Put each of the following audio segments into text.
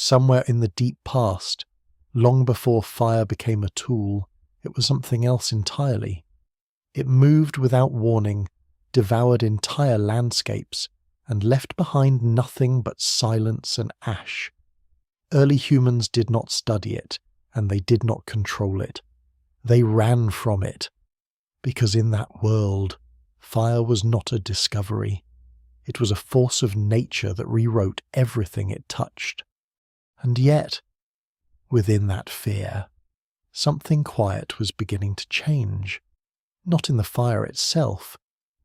Somewhere in the deep past, long before fire became a tool, it was something else entirely. It moved without warning, devoured entire landscapes, and left behind nothing but silence and ash. Early humans did not study it, and they did not control it. They ran from it, because in that world, fire was not a discovery. It was a force of nature that rewrote everything it touched. And yet, within that fear, something quiet was beginning to change. Not in the fire itself,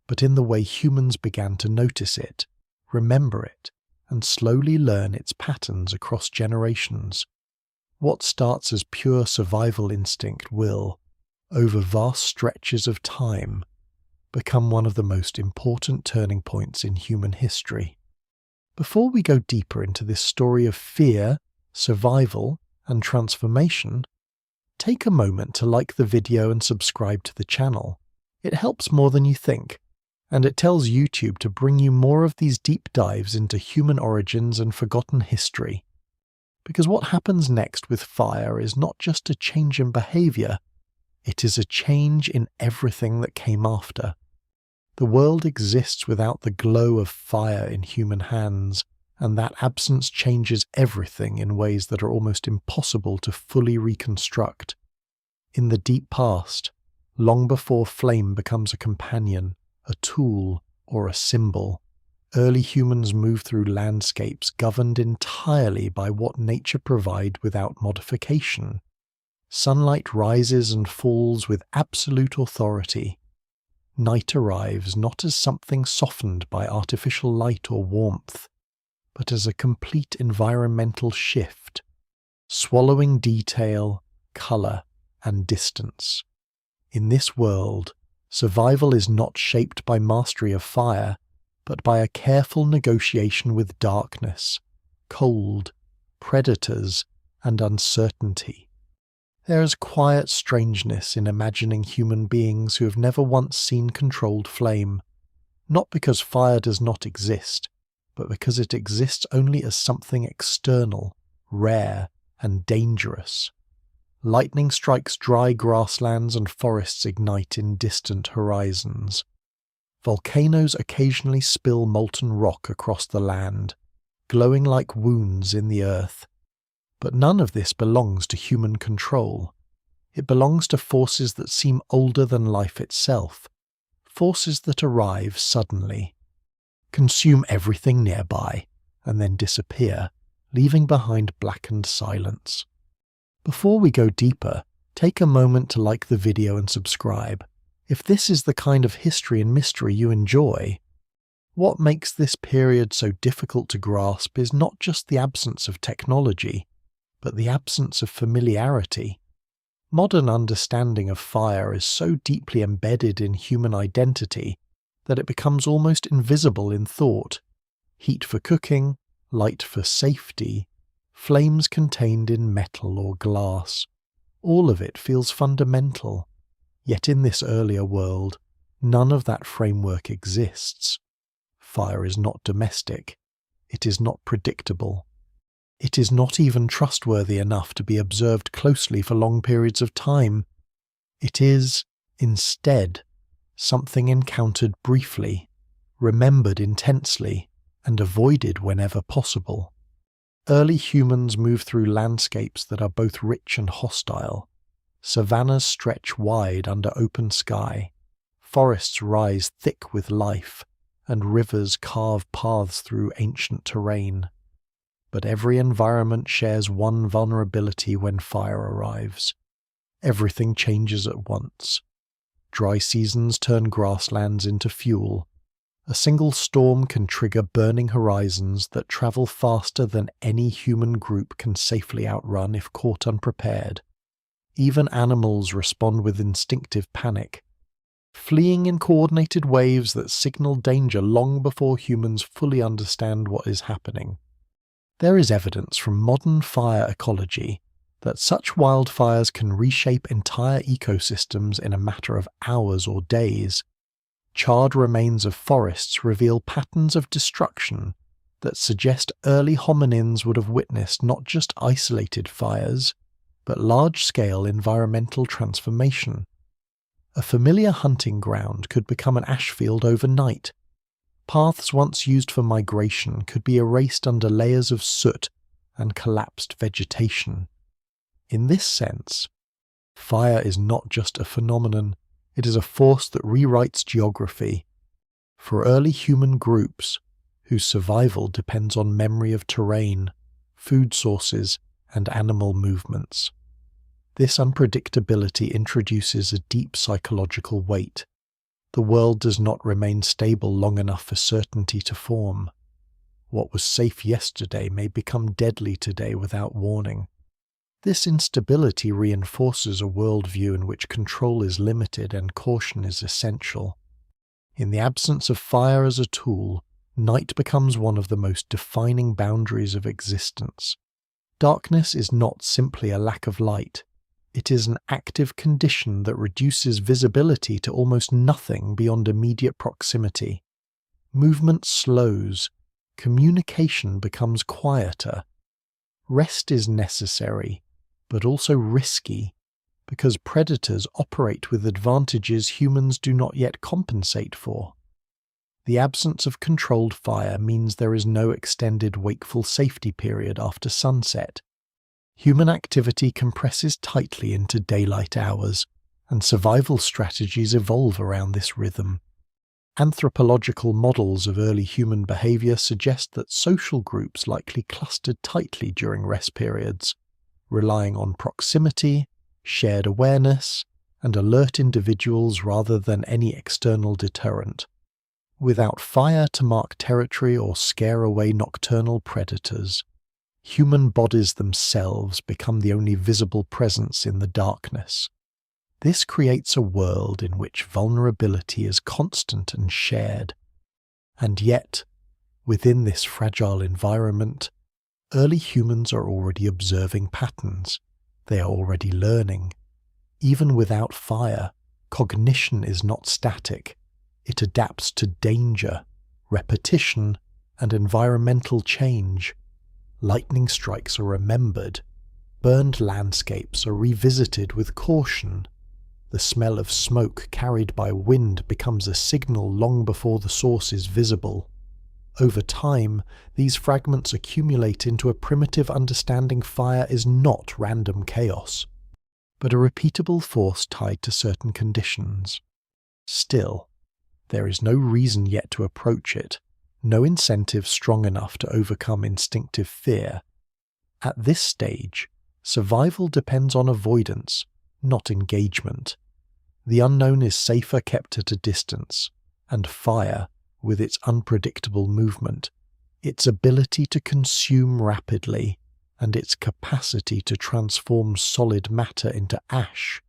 but in the way humans began to notice it, remember it, and slowly learn its patterns across generations. What starts as pure survival instinct will, over vast stretches of time, become one of the most important turning points in human history. Before we go deeper into this story of fear, survival, and transformation, take a moment to like the video and subscribe to the channel. It helps more than you think, and it tells YouTube to bring you more of these deep dives into human origins and forgotten history. Because what happens next with fire is not just a change in behavior, it is a change in everything that came after. The world exists without the glow of fire in human hands, and that absence changes everything in ways that are almost impossible to fully reconstruct. In the deep past, long before flame becomes a companion, a tool, or a symbol, early humans move through landscapes governed entirely by what nature provides without modification. Sunlight rises and falls with absolute authority. Night arrives not as something softened by artificial light or warmth, but as a complete environmental shift, swallowing detail, colour, and distance. In this world, survival is not shaped by mastery of fire, but by a careful negotiation with darkness, cold, predators, and uncertainty. There is quiet strangeness in imagining human beings who have never once seen controlled flame, not because fire does not exist, but because it exists only as something external, rare, and dangerous. Lightning strikes dry grasslands and forests ignite in distant horizons. Volcanoes occasionally spill molten rock across the land, glowing like wounds in the earth. But none of this belongs to human control. It belongs to forces that seem older than life itself, forces that arrive suddenly, consume everything nearby, and then disappear, leaving behind blackened silence. Before we go deeper, take a moment to like the video and subscribe. If this is the kind of history and mystery you enjoy, what makes this period so difficult to grasp is not just the absence of technology, but the absence of familiarity. Modern understanding of fire is so deeply embedded in human identity that it becomes almost invisible in thought. Heat for cooking, light for safety, flames contained in metal or glass. All of it feels fundamental. Yet in this earlier world, none of that framework exists. Fire is not domestic. It is not predictable. It is not even trustworthy enough to be observed closely for long periods of time. It is, instead, something encountered briefly, remembered intensely, and avoided whenever possible. Early humans move through landscapes that are both rich and hostile. Savannas stretch wide under open sky, forests rise thick with life, and rivers carve paths through ancient terrain. But every environment shares one vulnerability when fire arrives. Everything changes at once. Dry seasons turn grasslands into fuel. A single storm can trigger burning horizons that travel faster than any human group can safely outrun if caught unprepared. Even animals respond with instinctive panic, fleeing in coordinated waves that signal danger long before humans fully understand what is happening. There is evidence from modern fire ecology that such wildfires can reshape entire ecosystems in a matter of hours or days. Charred remains of forests reveal patterns of destruction that suggest early hominins would have witnessed not just isolated fires, but large-scale environmental transformation. A familiar hunting ground could become an ash field overnight. Paths once used for migration could be erased under layers of soot and collapsed vegetation. In this sense, fire is not just a phenomenon, it is a force that rewrites geography. For early human groups, whose survival depends on memory of terrain, food sources, and animal movements, this unpredictability introduces a deep psychological weight. The world does not remain stable long enough for certainty to form. What was safe yesterday may become deadly today without warning. This instability reinforces a worldview in which control is limited and caution is essential. In the absence of fire as a tool, night becomes one of the most defining boundaries of existence. Darkness is not simply a lack of light. It is an active condition that reduces visibility to almost nothing beyond immediate proximity. Movement slows, communication becomes quieter. Rest is necessary, but also risky, because predators operate with advantages humans do not yet compensate for. The absence of controlled fire means there is no extended wakeful safety period after sunset. Human activity compresses tightly into daylight hours, and survival strategies evolve around this rhythm. Anthropological models of early human behavior suggest that social groups likely clustered tightly during rest periods, relying on proximity, shared awareness, and alert individuals rather than any external deterrent. Without fire to mark territory or scare away nocturnal predators, human bodies themselves become the only visible presence in the darkness. This creates a world in which vulnerability is constant and shared. And yet, within this fragile environment, early humans are already observing patterns. They are already learning. Even without fire, cognition is not static. It adapts to danger, repetition, and environmental change. Lightning strikes are remembered. Burned landscapes are revisited with caution. The smell of smoke carried by wind becomes a signal long before the source is visible. Over time, these fragments accumulate into a primitive understanding fire is not random chaos, but a repeatable force tied to certain conditions. Still, there is no reason yet to approach it, no incentive strong enough to overcome instinctive fear. At this stage, survival depends on avoidance, not engagement. The unknown is safer kept at a distance, and fire, with its unpredictable movement, its ability to consume rapidly, and its capacity to transform solid matter into ash,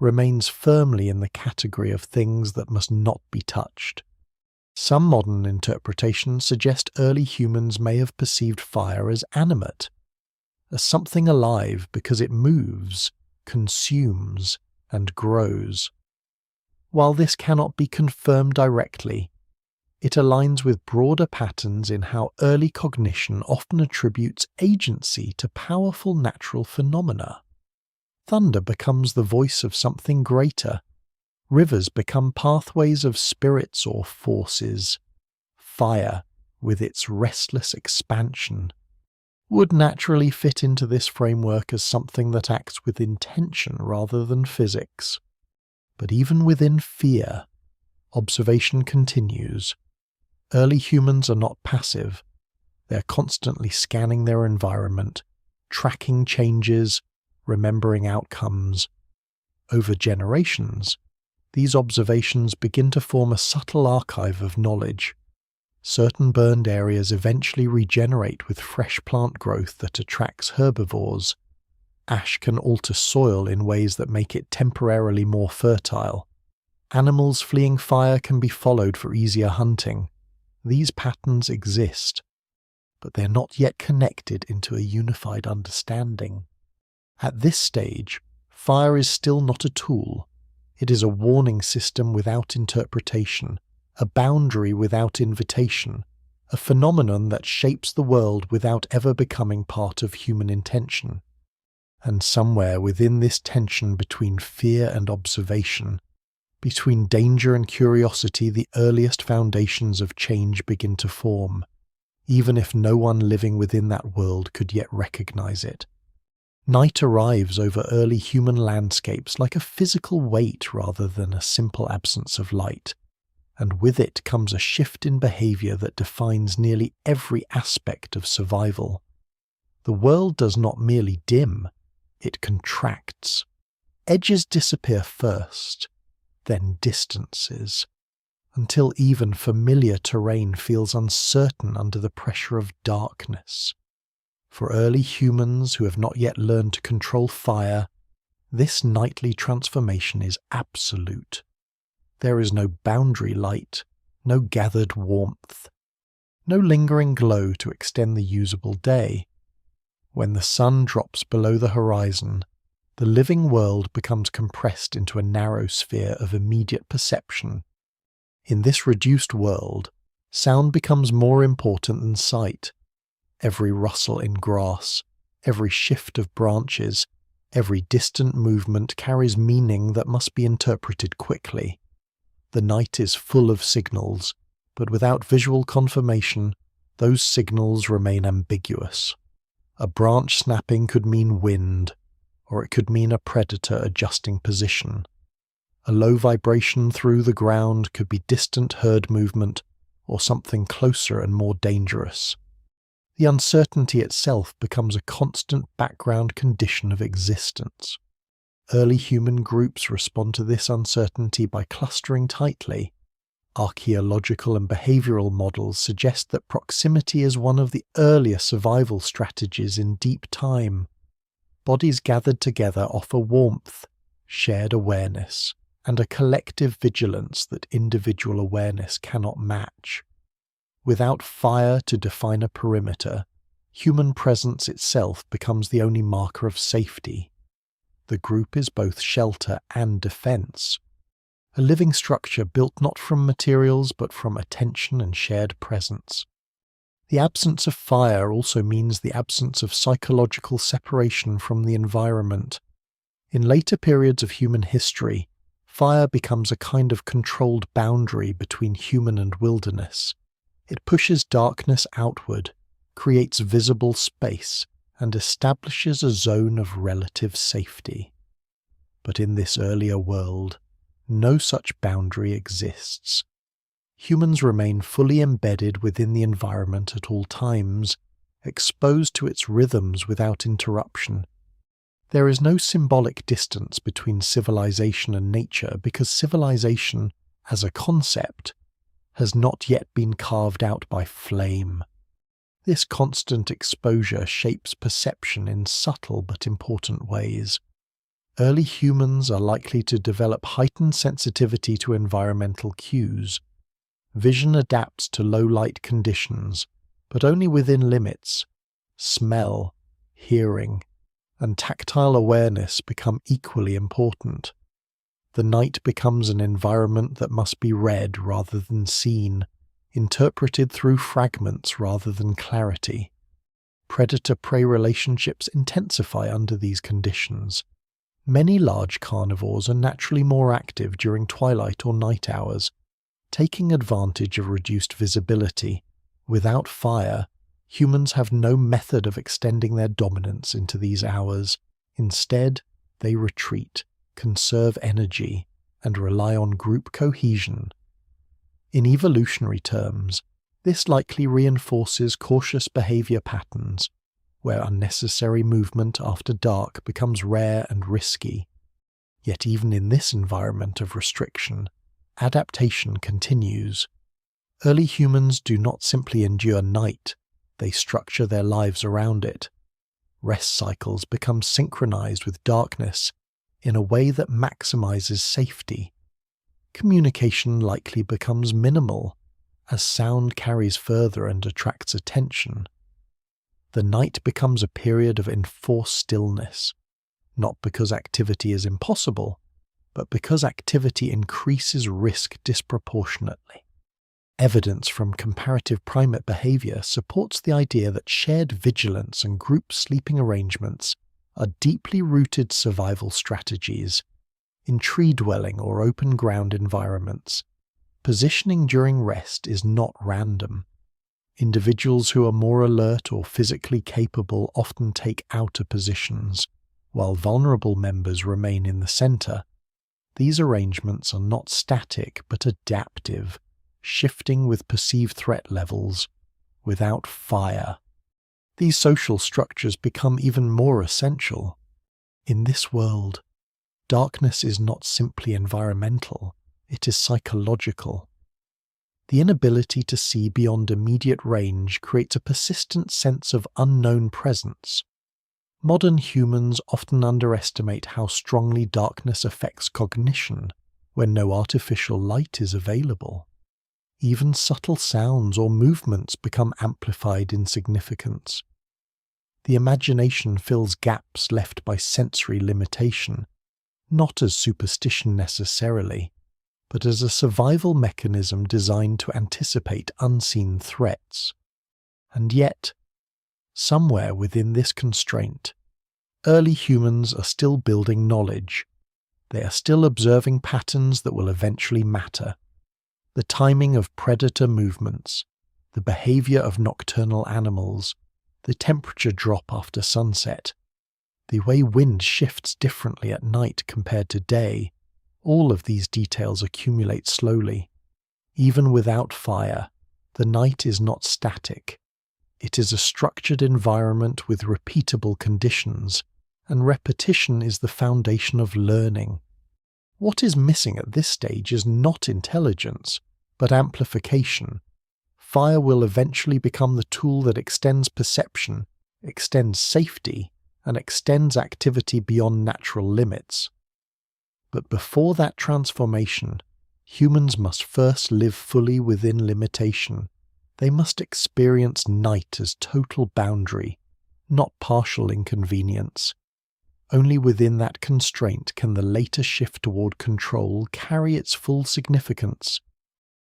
remains firmly in the category of things that must not be touched. Some modern interpretations suggest early humans may have perceived fire as animate, as something alive because it moves, consumes, and grows. While this cannot be confirmed directly, it aligns with broader patterns in how early cognition often attributes agency to powerful natural phenomena. Thunder becomes the voice of something greater. Rivers become pathways of spirits or forces. Fire, with its restless expansion, would naturally fit into this framework as something that acts with intention rather than physics. But even within fear, observation continues. Early humans are not passive. They're constantly scanning their environment, tracking changes, remembering outcomes. Over generations, these observations begin to form a subtle archive of knowledge. Certain burned areas eventually regenerate with fresh plant growth that attracts herbivores. Ash can alter soil in ways that make it temporarily more fertile. Animals fleeing fire can be followed for easier hunting. These patterns exist, but they're not yet connected into a unified understanding. At this stage, fire is still not a tool. It is a warning system without interpretation, a boundary without invitation, a phenomenon that shapes the world without ever becoming part of human intention. And somewhere within this tension between fear and observation, between danger and curiosity, the earliest foundations of change begin to form, even if no one living within that world could yet recognize it. Night arrives over early human landscapes like a physical weight rather than a simple absence of light, and with it comes a shift in behavior that defines nearly every aspect of survival. The world does not merely dim, it contracts. Edges disappear first, then distances, until even familiar terrain feels uncertain under the pressure of darkness. For early humans who have not yet learned to control fire, this nightly transformation is absolute. There is no boundary light, no gathered warmth, no lingering glow to extend the usable day. When the sun drops below the horizon, the living world becomes compressed into a narrow sphere of immediate perception. In this reduced world, sound becomes more important than sight. Every rustle in grass, every shift of branches, every distant movement carries meaning that must be interpreted quickly. The night is full of signals, but without visual confirmation, those signals remain ambiguous. A branch snapping could mean wind, or it could mean a predator adjusting position. A low vibration through the ground could be distant herd movement, or something closer and more dangerous. The uncertainty itself becomes a constant background condition of existence. Early human groups respond to this uncertainty by clustering tightly. Archaeological and behavioral models suggest that proximity is one of the earlier survival strategies in deep time. Bodies gathered together offer warmth, shared awareness, and a collective vigilance that individual awareness cannot match. Without fire to define a perimeter, human presence itself becomes the only marker of safety. The group is both shelter and defense, a living structure built not from materials but from attention and shared presence. The absence of fire also means the absence of psychological separation from the environment. In later periods of human history, fire becomes a kind of controlled boundary between human and wilderness. It pushes darkness outward, creates visible space, and establishes a zone of relative safety. But in this earlier world, no such boundary exists. Humans remain fully embedded within the environment at all times, exposed to its rhythms without interruption. There is no symbolic distance between civilization and nature because civilization, as a concept, has not yet been carved out by flame. This constant exposure shapes perception in subtle but important ways. Early humans are likely to develop heightened sensitivity to environmental cues. Vision adapts to low-light conditions, but only within limits. Smell, hearing, and tactile awareness become equally important. The night becomes an environment that must be read rather than seen, interpreted through fragments rather than clarity. Predator-prey relationships intensify under these conditions. Many large carnivores are naturally more active during twilight or night hours, taking advantage of reduced visibility. Without fire, humans have no method of extending their dominance into these hours. Instead, they retreat, conserve energy, and rely on group cohesion. In evolutionary terms, this likely reinforces cautious behavior patterns, where unnecessary movement after dark becomes rare and risky. Yet even in this environment of restriction, adaptation continues. Early humans do not simply endure night, they structure their lives around it. Rest cycles become synchronized with darkness in a way that maximizes safety. Communication likely becomes minimal, as sound carries further and attracts attention. The night becomes a period of enforced stillness, not because activity is impossible, but because activity increases risk disproportionately. Evidence from comparative primate behavior supports the idea that shared vigilance and group sleeping arrangements are deeply rooted survival strategies. In tree-dwelling or open-ground environments, positioning during rest is not random. Individuals who are more alert or physically capable often take outer positions, while vulnerable members remain in the center. These arrangements are not static but adaptive, shifting with perceived threat levels. Without fire, these social structures become even more essential. In this world, darkness is not simply environmental, it is psychological. The inability to see beyond immediate range creates a persistent sense of unknown presence. Modern humans often underestimate how strongly darkness affects cognition when no artificial light is available. Even subtle sounds or movements become amplified in significance. The imagination fills gaps left by sensory limitation, not as superstition necessarily, but as a survival mechanism designed to anticipate unseen threats. And yet, somewhere within this constraint, early humans are still building knowledge. They are still observing patterns that will eventually matter. The timing of predator movements, the behavior of nocturnal animals, the temperature drop after sunset, the way wind shifts differently at night compared to day, all of these details accumulate slowly. Even without fire, the night is not static. It is a structured environment with repeatable conditions, and repetition is the foundation of learning. What is missing at this stage is not intelligence, but amplification. Fire will eventually become the tool that extends perception, extends safety, and extends activity beyond natural limits. But before that transformation, humans must first live fully within limitation. They must experience night as total boundary, not partial inconvenience. Only within that constraint can the later shift toward control carry its full significance.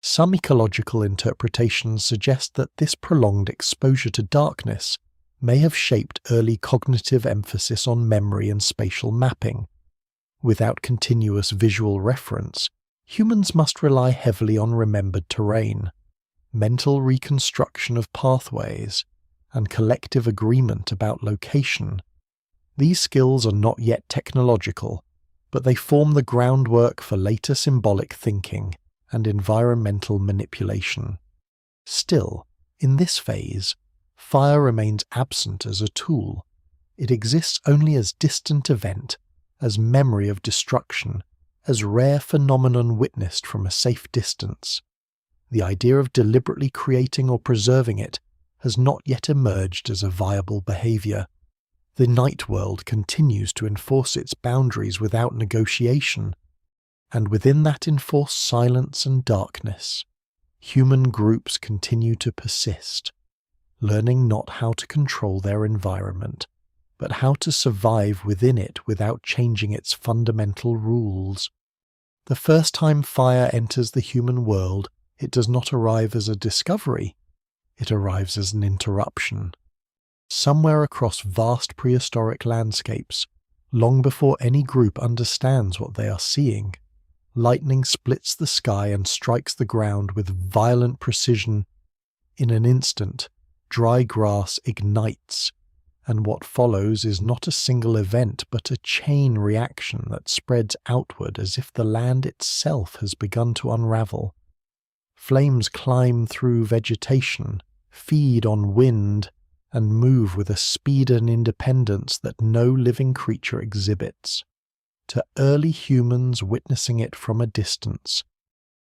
Some ecological interpretations suggest that this prolonged exposure to darkness may have shaped early cognitive emphasis on memory and spatial mapping. Without continuous visual reference, humans must rely heavily on remembered terrain, mental reconstruction of pathways, and collective agreement about location. These skills are not yet technological, but they form the groundwork for later symbolic thinking and environmental manipulation. Still, in this phase, fire remains absent as a tool. It exists only as distant event, as memory of destruction, as rare phenomenon witnessed from a safe distance. The idea of deliberately creating or preserving it has not yet emerged as a viable behavior. The night world continues to enforce its boundaries without negotiation, and within that enforced silence and darkness, human groups continue to persist, learning not how to control their environment, but how to survive within it without changing its fundamental rules. The first time fire enters the human world, it does not arrive as a discovery, it arrives as an interruption. Somewhere across vast prehistoric landscapes, long before any group understands what they are seeing, lightning splits the sky and strikes the ground with violent precision. In an instant, dry grass ignites, and what follows is not a single event but a chain reaction that spreads outward as if the land itself has begun to unravel. Flames climb through vegetation, feed on wind, and move with a speed and independence that no living creature exhibits. To early humans witnessing it from a distance,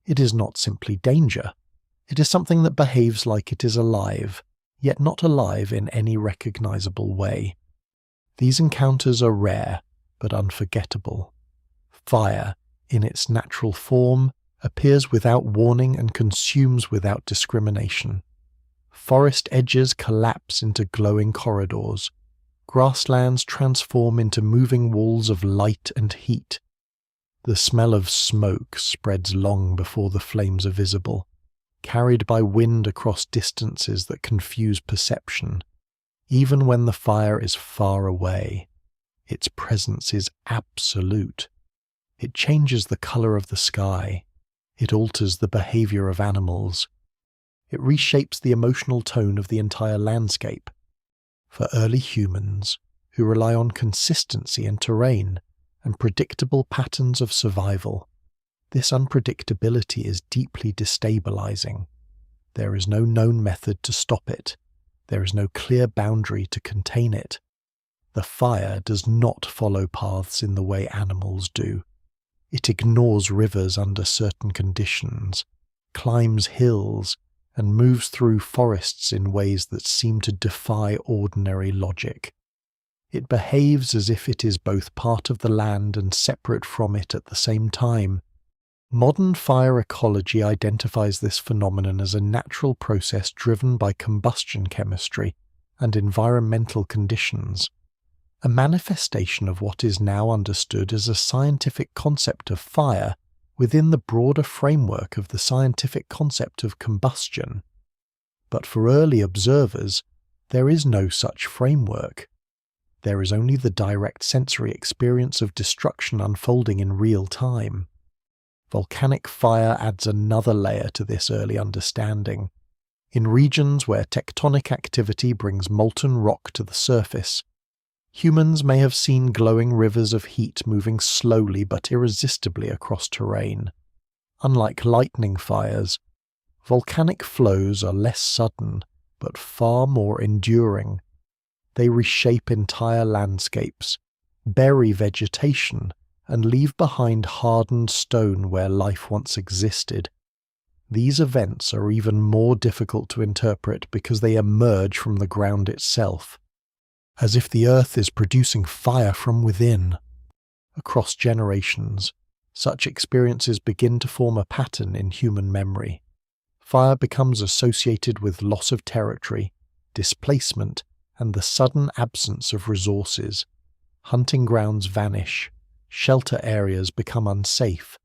it is not simply danger. It is something that behaves like it is alive, yet not alive in any recognizable way. These encounters are rare, but unforgettable. Fire, in its natural form, appears without warning and consumes without discrimination. Forest edges collapse into glowing corridors. Grasslands transform into moving walls of light and heat. The smell of smoke spreads long before the flames are visible. carried by wind across distances that confuse perception. Even when the fire is far away, its presence is absolute. It changes the color of the sky. It alters the behavior of animals. It reshapes the emotional tone of the entire landscape. For early humans, who rely on consistency in terrain and predictable patterns of survival, this unpredictability is deeply destabilizing. There is no known method to stop it. There is no clear boundary to contain it. The fire does not follow paths in the way animals do. It ignores rivers under certain conditions, climbs hills, and moves through forests in ways that seem to defy ordinary logic. It behaves as if it is both part of the land and separate from it at the same time. Modern fire ecology identifies this phenomenon as a natural process driven by combustion chemistry and environmental conditions, a manifestation of what is now understood as a scientific concept of fire within the broader framework of the scientific concept of combustion. But for early observers, there is no such framework. There is only the direct sensory experience of destruction unfolding in real time. Volcanic fire adds another layer to this early understanding. In regions where tectonic activity brings molten rock to the surface, humans may have seen glowing rivers of heat moving slowly but irresistibly across terrain. Unlike lightning fires, volcanic flows are less sudden but far more enduring. They reshape entire landscapes, bury vegetation, and leave behind hardened stone where life once existed. These events are even more difficult to interpret because they emerge from the ground itself, as if the earth is producing fire from within. Across generations, such experiences begin to form a pattern in human memory. Fire becomes associated with loss of territory, displacement, and the sudden absence of resources. Hunting grounds vanish, shelter areas become unsafe,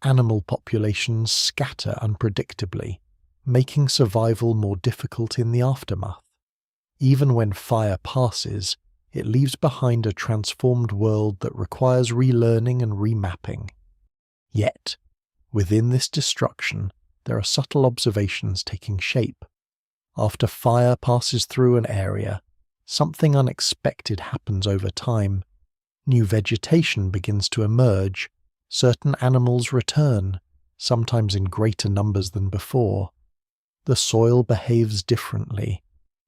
animal populations scatter unpredictably, making survival more difficult in the aftermath. Even when fire passes, it leaves behind a transformed world that requires relearning and remapping. Yet, within this destruction, there are subtle observations taking shape. After fire passes through an area, something unexpected happens over time. New vegetation begins to emerge, certain animals return, sometimes in greater numbers than before. The soil behaves differently,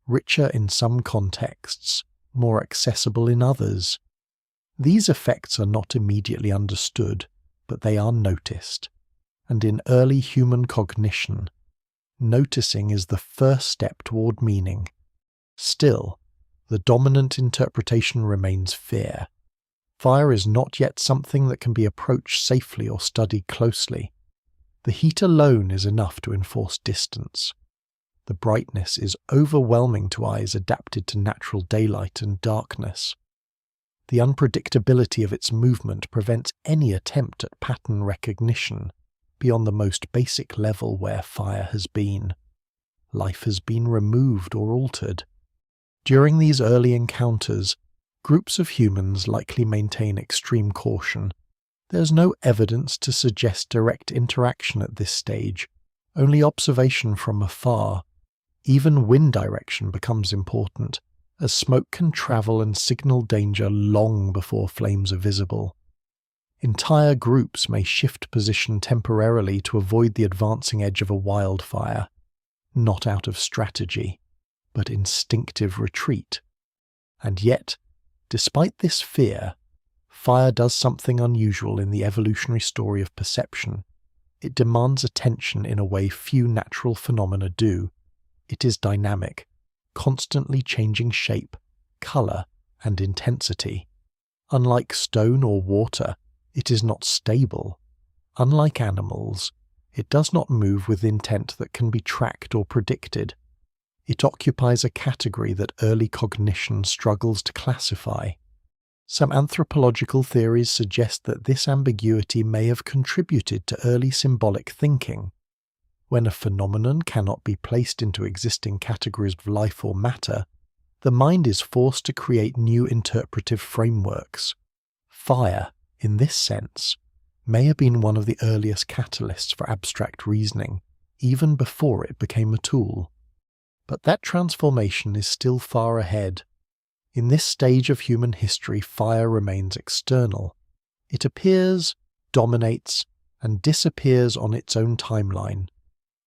richer in some contexts, more accessible in others. These effects are not immediately understood, but they are noticed. And in early human cognition, noticing is the first step toward meaning. Still, the dominant interpretation remains fear. Fire is not yet something that can be approached safely or studied closely. The heat alone is enough to enforce distance. The brightness is overwhelming to eyes adapted to natural daylight and darkness. The unpredictability of its movement prevents any attempt at pattern recognition beyond the most basic level where fire has been. Life has been removed or altered. During these early encounters, groups of humans likely maintain extreme caution. There's no evidence to suggest direct interaction at this stage, only observation from afar. Even wind direction becomes important, as smoke can travel and signal danger long before flames are visible. Entire groups may shift position temporarily to avoid the advancing edge of a wildfire, not out of strategy, but instinctive retreat. And yet, despite this fear, fire does something unusual in the evolutionary story of perception. It demands attention in a way few natural phenomena do. It is dynamic, constantly changing shape, color, and intensity. Unlike stone or water, it is not stable. Unlike animals, it does not move with intent that can be tracked or predicted. It occupies a category that early cognition struggles to classify. Some anthropological theories suggest that this ambiguity may have contributed to early symbolic thinking. When a phenomenon cannot be placed into existing categories of life or matter, the mind is forced to create new interpretive frameworks. Fire, in this sense, may have been one of the earliest catalysts for abstract reasoning, even before it became a tool. But that transformation is still far ahead. In this stage of human history, fire remains external. It appears, dominates, and disappears on its own timeline.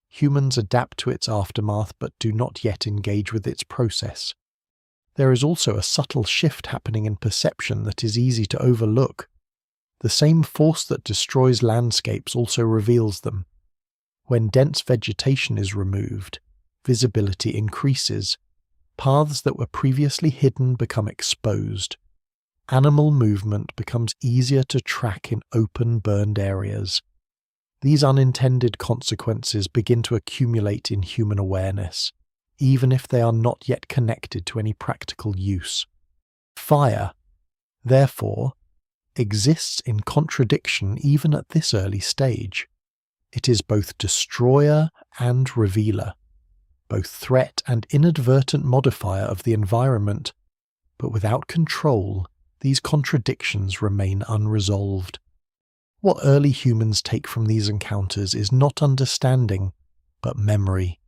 Humans adapt to its aftermath but do not yet engage with its process. There is also a subtle shift happening in perception that is easy to overlook. The same force that destroys landscapes also reveals them. When dense vegetation is removed, visibility increases. Paths that were previously hidden become exposed. Animal movement becomes easier to track in open, burned areas. These unintended consequences begin to accumulate in human awareness, even if they are not yet connected to any practical use. Fire, therefore, exists in contradiction even at this early stage. It is both destroyer and revealer, both threat and inadvertent modifier of the environment, but without control, these contradictions remain unresolved. What early humans take from these encounters is not understanding, but memory.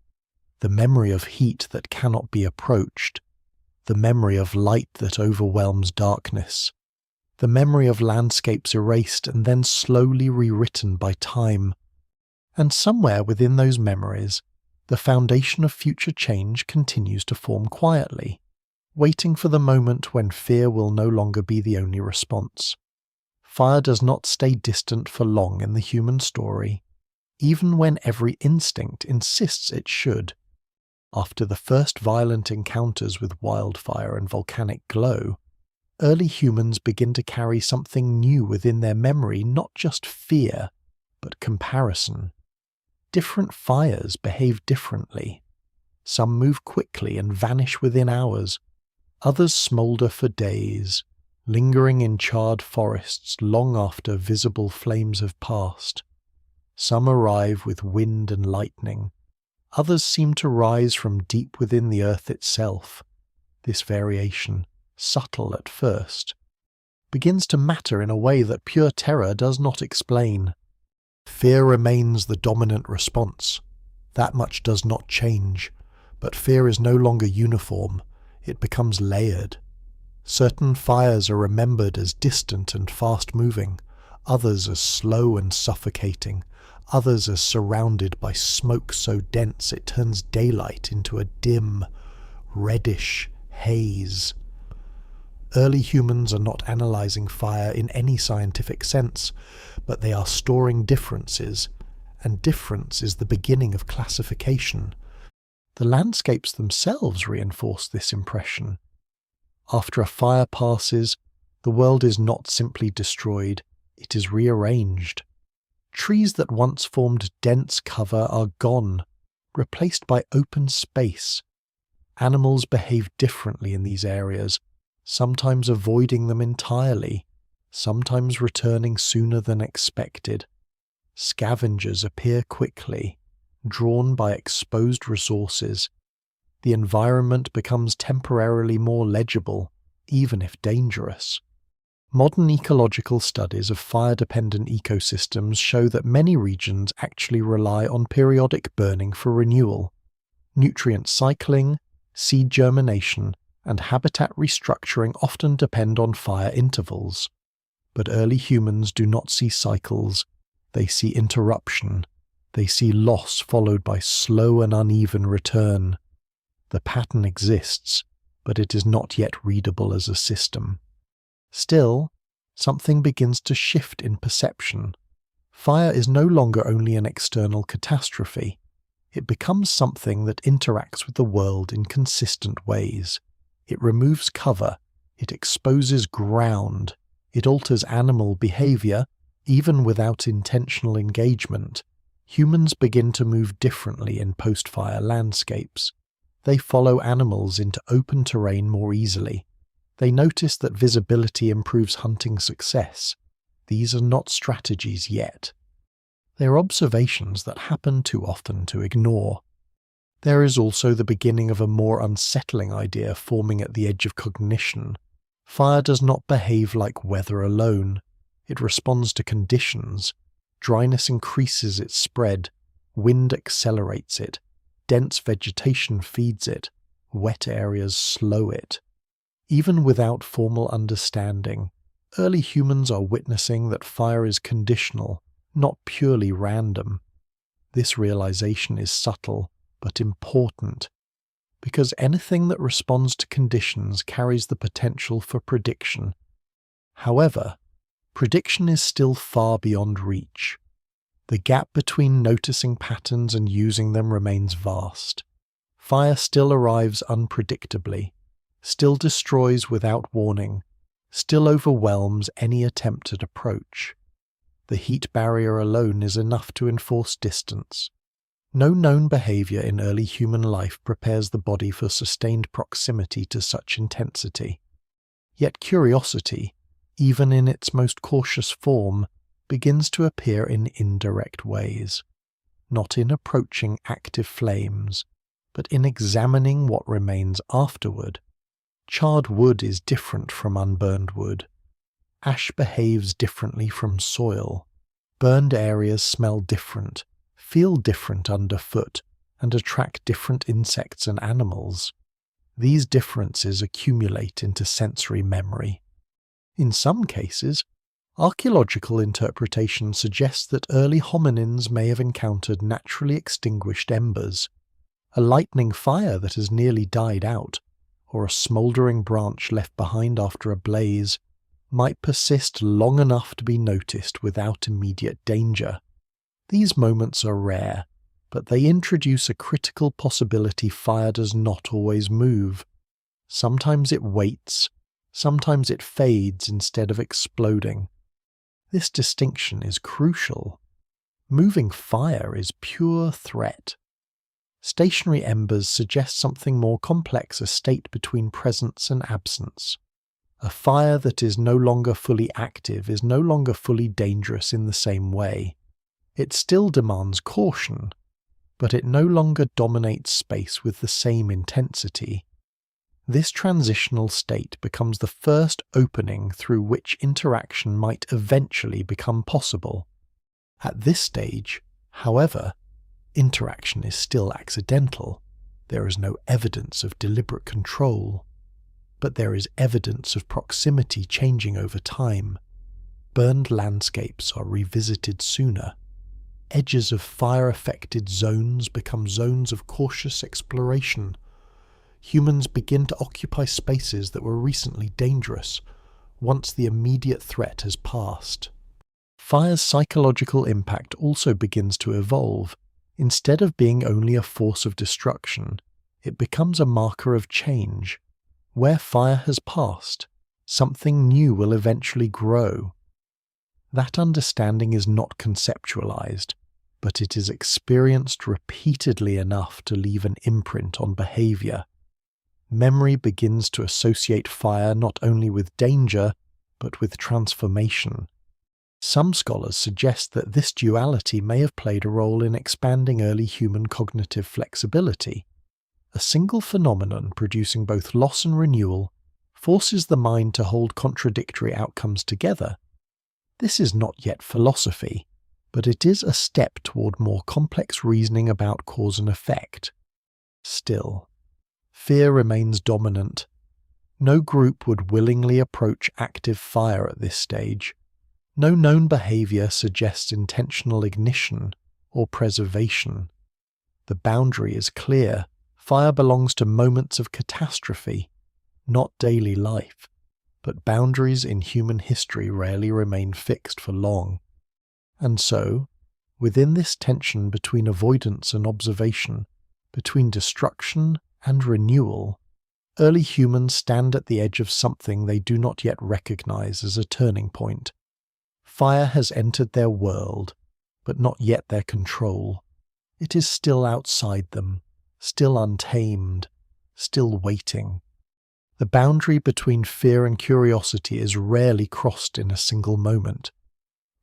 The memory of heat that cannot be approached, the memory of light that overwhelms darkness, the memory of landscapes erased and then slowly rewritten by time. And somewhere within those memories, the foundation of future change continues to form quietly, waiting for the moment when fear will no longer be the only response. Fire does not stay distant for long in the human story, even when every instinct insists it should. After the first violent encounters with wildfire and volcanic glow, early humans begin to carry something new within their memory, not just fear, but comparison. Different fires behave differently. Some move quickly and vanish within hours. Others smoulder for days, lingering in charred forests long after visible flames have passed. Some arrive with wind and lightning. Others seem to rise from deep within the earth itself. This variation, subtle at first, begins to matter in a way that pure terror does not explain. Fear remains the dominant response. That much does not change, but fear is no longer uniform. It becomes layered. Certain fires are remembered as distant and fast-moving, others as slow and suffocating, others as surrounded by smoke so dense it turns daylight into a dim, reddish haze. Early humans are not analyzing fire in any scientific sense, but they are storing differences, and difference is the beginning of classification. The landscapes themselves reinforce this impression. After a fire passes, the world is not simply destroyed, it is rearranged. Trees that once formed dense cover are gone, replaced by open space. Animals behave differently in these areas, sometimes avoiding them entirely, sometimes returning sooner than expected. Scavengers appear quickly, drawn by exposed resources. The environment becomes temporarily more legible, even if dangerous. Modern ecological studies of fire-dependent ecosystems show that many regions actually rely on periodic burning for renewal. Nutrient cycling, seed germination, and habitat restructuring often depend on fire intervals. But early humans do not see cycles, they see interruption. They see loss followed by slow and uneven return. The pattern exists, but it is not yet readable as a system. Still, something begins to shift in perception. Fire is no longer only an external catastrophe. It becomes something that interacts with the world in consistent ways. It removes cover, it exposes ground, it alters animal behavior, even without intentional engagement. Humans begin to move differently in post-fire landscapes. They follow animals into open terrain more easily. They notice that visibility improves hunting success. These are not strategies yet. They are observations that happen too often to ignore. There is also the beginning of a more unsettling idea forming at the edge of cognition. Fire does not behave like weather alone. It responds to conditions. Dryness increases its spread. Wind accelerates it. Dense vegetation feeds it. Wet areas slow it. Even without formal understanding, early humans are witnessing that fire is conditional, not purely random. This realization is subtle, but important, because anything that responds to conditions carries the potential for prediction. However, prediction is still far beyond reach. The gap between noticing patterns and using them remains vast. Fire still arrives unpredictably, still destroys without warning, still overwhelms any attempt at approach. The heat barrier alone is enough to enforce distance. No known behavior in early human life prepares the body for sustained proximity to such intensity. Yet curiosity, even in its most cautious form, begins to appear in indirect ways, not in approaching active flames, but in examining what remains afterward. Charred wood is different from unburned wood. Ash behaves differently from soil. Burned areas smell different, feel different underfoot, and attract different insects and animals. These differences accumulate into sensory memory. In some cases, archaeological interpretation suggests that early hominins may have encountered naturally extinguished embers. A lightning fire that has nearly died out, or a smouldering branch left behind after a blaze, might persist long enough to be noticed without immediate danger. These moments are rare, but they introduce a critical possibility fire does not always move. Sometimes it waits, sometimes it fades instead of exploding. This distinction is crucial. Moving fire is pure threat. Stationary embers suggest something more complex, a state between presence and absence. A fire that is no longer fully active is no longer fully dangerous in the same way. It still demands caution, but it no longer dominates space with the same intensity. This transitional state becomes the first opening through which interaction might eventually become possible. At this stage, however, interaction is still accidental. There is no evidence of deliberate control, but there is evidence of proximity changing over time. Burned landscapes are revisited sooner. Edges of fire-affected zones become zones of cautious exploration. Humans begin to occupy spaces that were recently dangerous, once the immediate threat has passed. Fire's psychological impact also begins to evolve. Instead of being only a force of destruction, it becomes a marker of change. Where fire has passed, something new will eventually grow. That understanding is not conceptualized, but it is experienced repeatedly enough to leave an imprint on behavior. Memory begins to associate fire not only with danger, but with transformation. Some scholars suggest that this duality may have played a role in expanding early human cognitive flexibility. A single phenomenon producing both loss and renewal forces the mind to hold contradictory outcomes together. This is not yet philosophy, but it is a step toward more complex reasoning about cause and effect. Still, fear remains dominant. No group would willingly approach active fire at this stage. No known behavior suggests intentional ignition or preservation. The boundary is clear. Fire belongs to moments of catastrophe, not daily life. But boundaries in human history rarely remain fixed for long. And so, within this tension between avoidance and observation, between destruction and renewal, early humans stand at the edge of something they do not yet recognize as a turning point. Fire has entered their world, but not yet their control. It is still outside them, still untamed, still waiting. The boundary between fear and curiosity is rarely crossed in a single moment.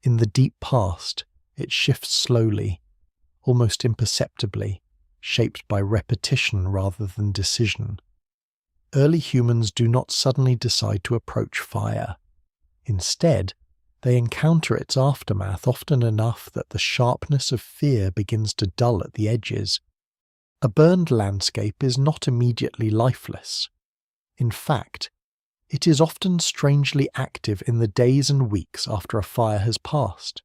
In the deep past, It shifts slowly, almost imperceptibly, shaped by repetition rather than decision. Early humans do not suddenly decide to approach fire. Instead, they encounter its aftermath often enough that the sharpness of fear begins to dull at the edges. A burned landscape is not immediately lifeless. In fact, it is often strangely active in the days and weeks after a fire has passed.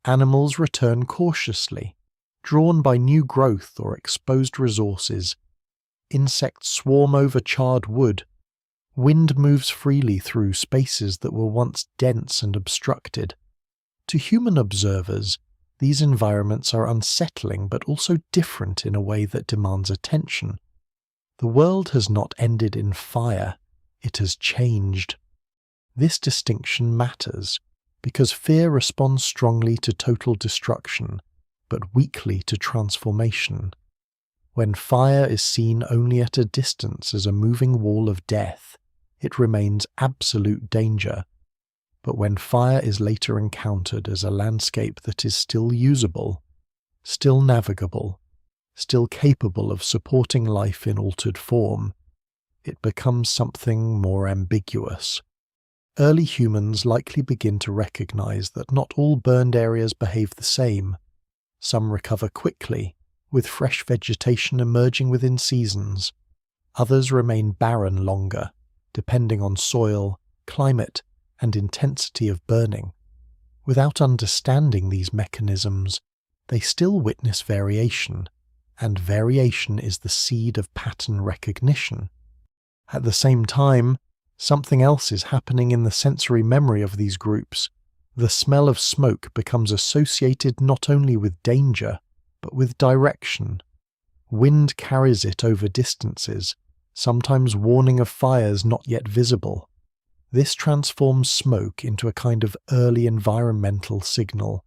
Animals return cautiously, drawn by new growth or exposed resources. Insects swarm over charred wood. Wind moves freely through spaces that were once dense and obstructed. To human observers, these environments are unsettling but also different in a way that demands attention. The world has not ended in fire, it has changed. This distinction matters because fear responds strongly to total destruction, but weakly to transformation. When fire is seen only at a distance as a moving wall of death, it remains absolute danger. But when fire is later encountered as a landscape that is still usable, still navigable, still capable of supporting life in altered form, it becomes something more ambiguous. Early humans likely begin to recognize that not all burned areas behave the same. Some recover quickly, with fresh vegetation emerging within seasons. Others remain barren longer, depending on soil, climate, and intensity of burning. Without understanding these mechanisms, they still witness variation, and variation is the seed of pattern recognition. At the same time, something else is happening in the sensory memory of these groups. The smell of smoke becomes associated not only with danger, but with direction. Wind carries it over distances, sometimes warning of fires not yet visible. This transforms smoke into a kind of early environmental signal.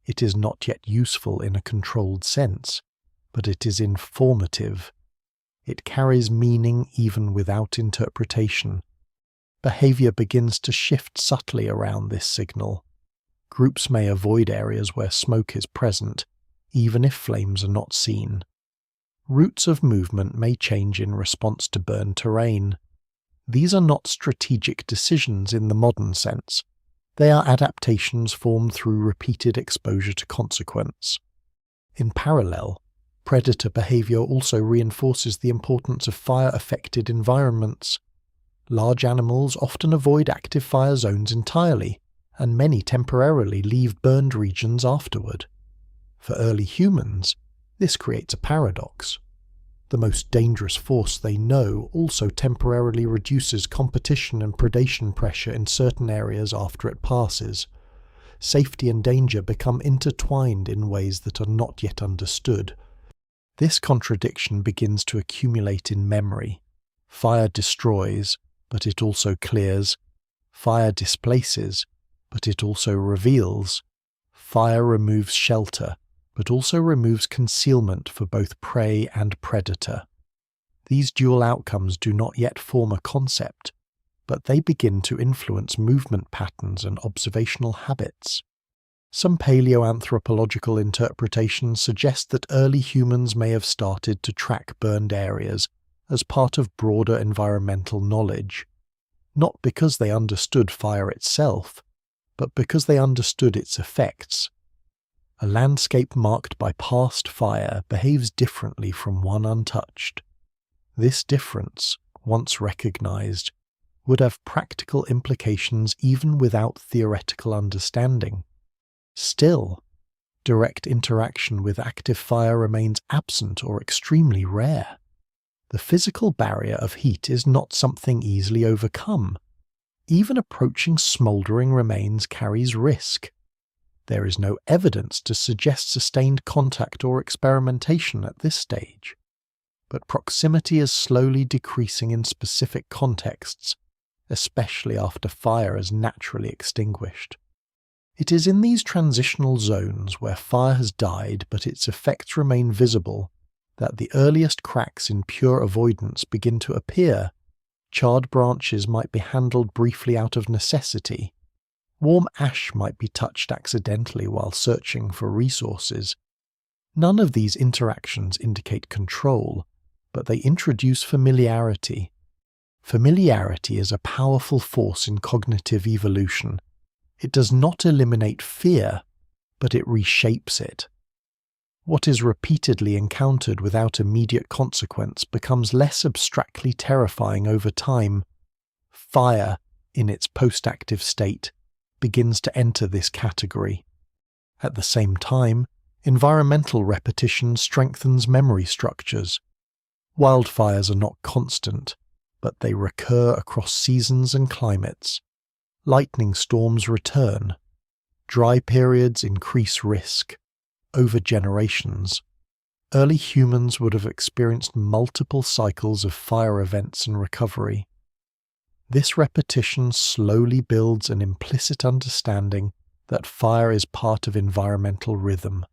It is not yet useful in a controlled sense, but it is informative. It carries meaning even without interpretation. Behavior begins to shift subtly around this signal. Groups may avoid areas where smoke is present, even if flames are not seen. Routes of movement may change in response to burned terrain. These are not strategic decisions in the modern sense. They are adaptations formed through repeated exposure to consequence. In parallel, predator behavior also reinforces the importance of fire-affected environments. Large animals often avoid active fire zones entirely, and many temporarily leave burned regions afterward. For early humans, this creates a paradox. The most dangerous force they know also temporarily reduces competition and predation pressure in certain areas after it passes. Safety and danger become intertwined in ways that are not yet understood. This contradiction begins to accumulate in memory. Fire destroys, but it also clears. Fire displaces, but it also reveals. Fire removes shelter, but also removes concealment for both prey and predator. These dual outcomes do not yet form a concept, but they begin to influence movement patterns and observational habits. Some paleoanthropological interpretations suggest that early humans may have started to track burned areas as part of broader environmental knowledge, not because they understood fire itself, but because they understood its effects. A landscape marked by past fire behaves differently from one untouched. This difference, once recognized, would have practical implications even without theoretical understanding. Still, direct interaction with active fire remains absent or extremely rare. The physical barrier of heat is not something easily overcome. Even approaching smouldering remains carries risk. There is no evidence to suggest sustained contact or experimentation at this stage, but proximity is slowly decreasing in specific contexts, especially after fire is naturally extinguished. It is in these transitional zones where fire has died but its effects remain visible that the earliest cracks in pure avoidance begin to appear. Charred branches might be handled briefly out of necessity. Warm ash might be touched accidentally while searching for resources. None of these interactions indicate control, but they introduce familiarity. Familiarity is a powerful force in cognitive evolution. It does not eliminate fear, but it reshapes it. What is repeatedly encountered without immediate consequence becomes less abstractly terrifying over time. Fire, in its post-active state, begins to enter this category. At the same time, environmental repetition strengthens memory structures. Wildfires are not constant, but they recur across seasons and climates. Lightning storms return. Dry periods increase risk. Over generations, early humans would have experienced multiple cycles of fire events and recovery. This repetition slowly builds an implicit understanding that fire is part of environmental rhythm,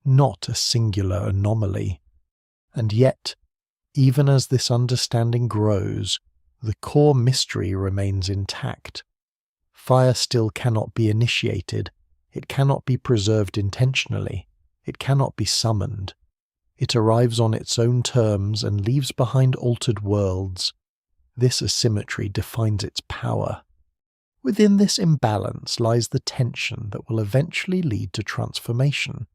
not a singular anomaly. And yet, even as this understanding grows, the core mystery remains intact. Fire still cannot be initiated, it cannot be preserved intentionally. It cannot be summoned. It arrives on its own terms and leaves behind altered worlds. This asymmetry defines its power. Within this imbalance lies the tension that will eventually lead to transformation,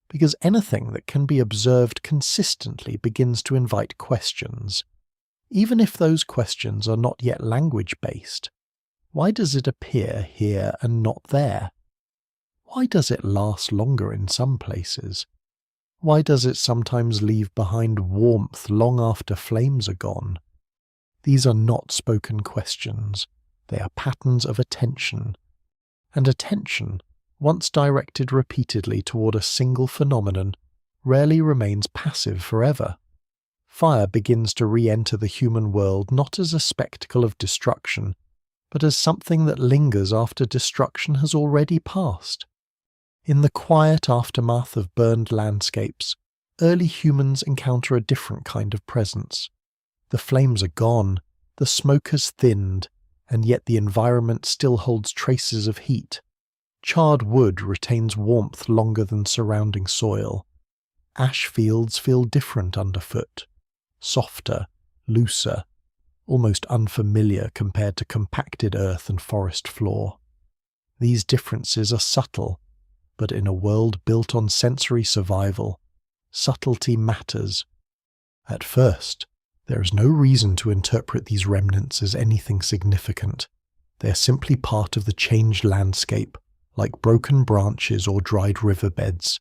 because anything that can be observed consistently begins to invite questions. Even if those questions are not yet language-based, why does it appear here and not there? Why does it last longer in some places? Why does it sometimes leave behind warmth long after flames are gone? These are not spoken questions. They are patterns of attention. And attention, once directed repeatedly toward a single phenomenon, rarely remains passive forever. Fire begins to re-enter the human world not as a spectacle of destruction, but as something that lingers after destruction has already passed. In the quiet aftermath of burned landscapes, early humans encounter a different kind of presence. The flames are gone, the smoke has thinned, and yet the environment still holds traces of heat. Charred wood retains warmth longer than surrounding soil. Ash fields feel different underfoot, softer, looser, almost unfamiliar compared to compacted earth and forest floor. These differences are subtle, but in a world built on sensory survival, subtlety matters. At first, there is no reason to interpret these remnants as anything significant. They are simply part of the changed landscape, like broken branches or dried riverbeds.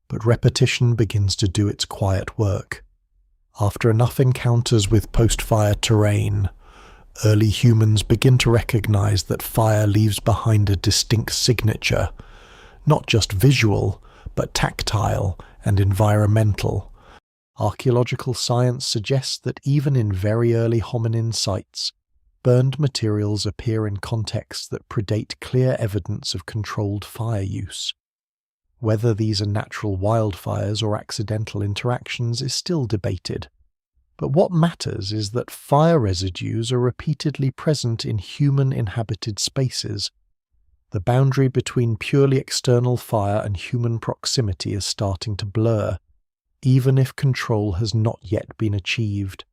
But repetition begins to do its quiet work. After enough encounters with post-fire terrain, early humans begin to recognize that fire leaves behind a distinct signature, not just visual, but tactile and environmental. Archaeological science suggests that even in very early hominin sites, burned materials appear in contexts that predate clear evidence of controlled fire use. Whether these are natural wildfires or accidental interactions is still debated. But what matters is that fire residues are repeatedly present in human-inhabited spaces. The boundary between purely external fire and human proximity is starting to blur, even if control has not yet been achieved.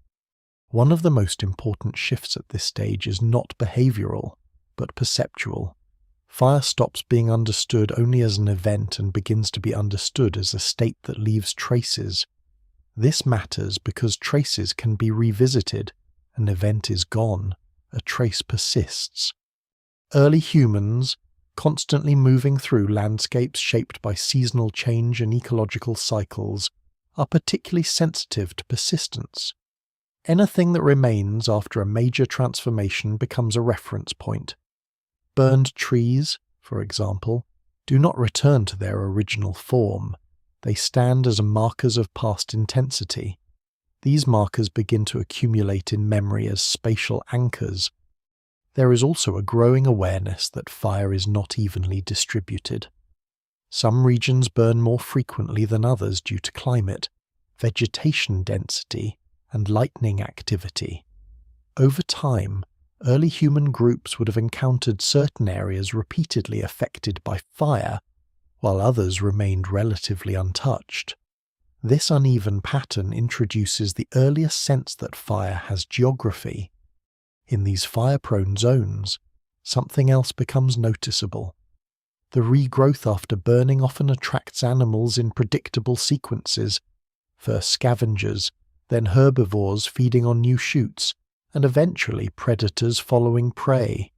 One of the most important shifts at this stage is not behavioral, but perceptual. Fire stops being understood only as an event and begins to be understood as a state that leaves traces. This matters because traces can be revisited. An event is gone, a trace persists. Early humans, constantly moving through landscapes shaped by seasonal change and ecological cycles, are particularly sensitive to persistence. Anything that remains after a major transformation becomes a reference point. Burned trees, for example, do not return to their original form. They stand as markers of past intensity. These markers begin to accumulate in memory as spatial anchors. There is also a growing awareness that fire is not evenly distributed. Some regions burn more frequently than others due to climate, vegetation density, and lightning activity. Over time, early human groups would have encountered certain areas repeatedly affected by fire, while others remained relatively untouched. This uneven pattern introduces the earliest sense that fire has geography. In these fire-prone zones, something else becomes noticeable. The regrowth after burning often attracts animals in predictable sequences, first scavengers, then herbivores feeding on new shoots, and eventually predators following prey.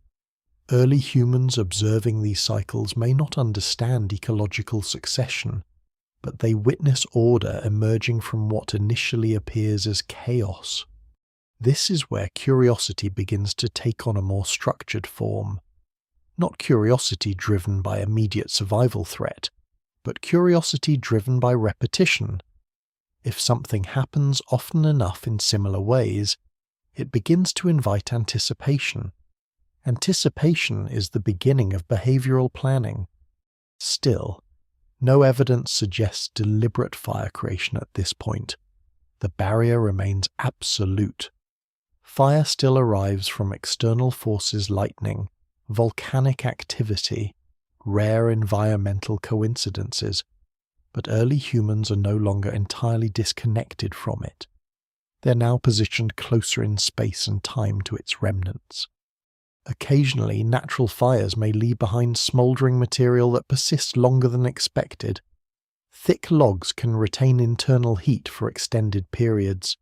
Early humans observing these cycles may not understand ecological succession, but they witness order emerging from what initially appears as chaos. This is where curiosity begins to take on a more structured form. Not curiosity driven by immediate survival threat, but curiosity driven by repetition. If something happens often enough in similar ways, it begins to invite anticipation. Anticipation is the beginning of behavioral planning. Still, no evidence suggests deliberate fire creation at this point. The barrier remains absolute. Fire still arrives from external forces: lightning, volcanic activity, rare environmental coincidences, but early humans are no longer entirely disconnected from it. They're now positioned closer in space and time to its remnants. Occasionally, natural fires may leave behind smouldering material that persists longer than expected. Thick logs can retain internal heat for extended periods.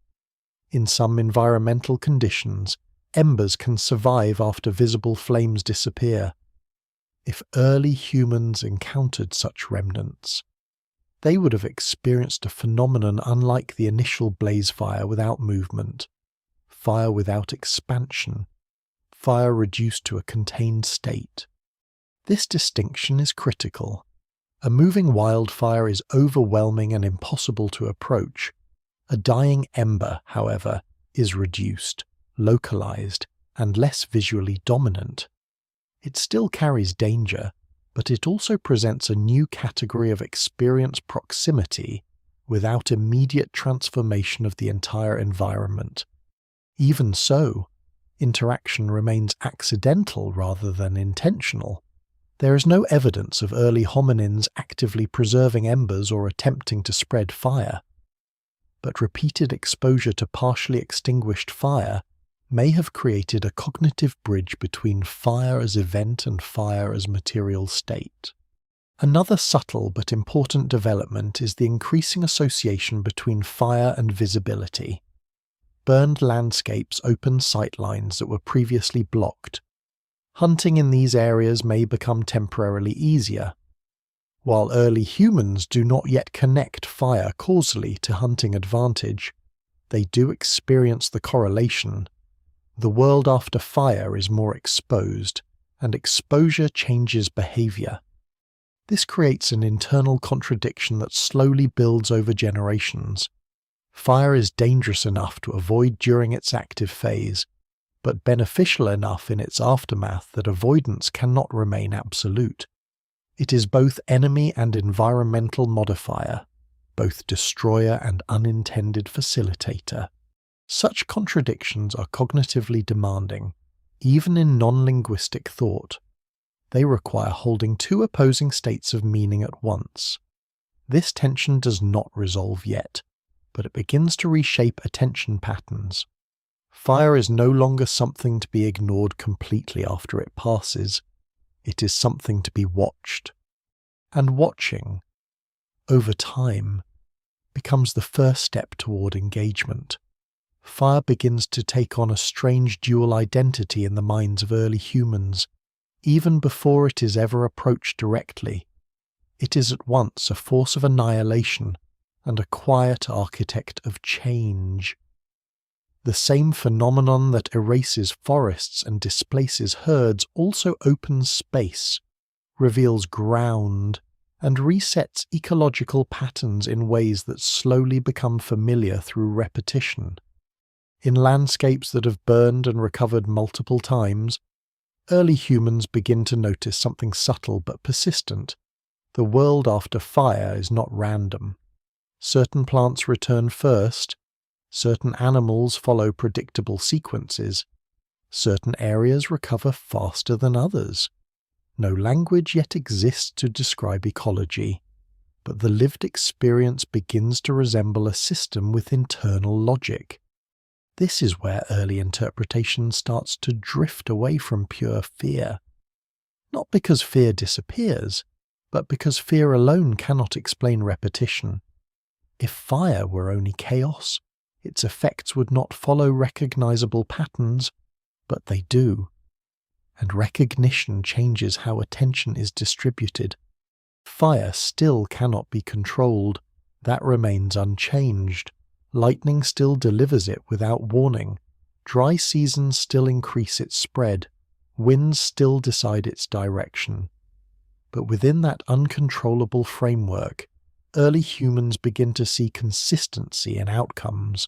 In some environmental conditions, embers can survive after visible flames disappear. If early humans encountered such remnants, they would have experienced a phenomenon unlike the initial blaze fire without movement, fire without expansion, fire reduced to a contained state. This distinction is critical. A moving wildfire is overwhelming and impossible to approach. A dying ember, however, is reduced, localized, and less visually dominant. It still carries danger, but it also presents a new category of experience proximity without immediate transformation of the entire environment. Even so, interaction remains accidental rather than intentional. There is no evidence of early hominins actively preserving embers or attempting to spread fire. But repeated exposure to partially extinguished fire may have created a cognitive bridge between fire as event and fire as material state. Another subtle but important development is the increasing association between fire and visibility. Burned landscapes open sightlines that were previously blocked. Hunting in these areas may become temporarily easier. While early humans do not yet connect fire causally to hunting advantage, they do experience the correlation. The world after fire is more exposed, and exposure changes behavior. This creates an internal contradiction that slowly builds over generations. Fire is dangerous enough to avoid during its active phase, but beneficial enough in its aftermath that avoidance cannot remain absolute. It is both enemy and environmental modifier, both destroyer and unintended facilitator. Such contradictions are cognitively demanding, even in non-linguistic thought. They require holding two opposing states of meaning at once. This tension does not resolve yet, but it begins to reshape attention patterns. Fire is no longer something to be ignored completely after it passes. It is something to be watched. And watching, over time, becomes the first step toward engagement. Fire begins to take on a strange dual identity in the minds of early humans, even before it is ever approached directly. It is at once a force of annihilation and a quiet architect of change. The same phenomenon that erases forests and displaces herds also opens space, reveals ground, and resets ecological patterns in ways that slowly become familiar through repetition. In landscapes that have burned and recovered multiple times, early humans begin to notice something subtle but persistent. The world after fire is not random. Certain plants return first, certain animals follow predictable sequences, Certain areas recover faster than others. No language yet exists to describe ecology, but the lived experience begins to resemble a system with internal logic. This is where early interpretation starts to drift away from pure fear. Not because fear disappears, but because fear alone cannot explain repetition. If fire were only chaos, its effects would not follow recognizable patterns, but they do. And recognition changes how attention is distributed. Fire still cannot be controlled. That remains unchanged. Lightning still delivers it without warning. Dry seasons still increase its spread. Winds still decide its direction. But within that uncontrollable framework, early humans begin to see consistency in outcomes,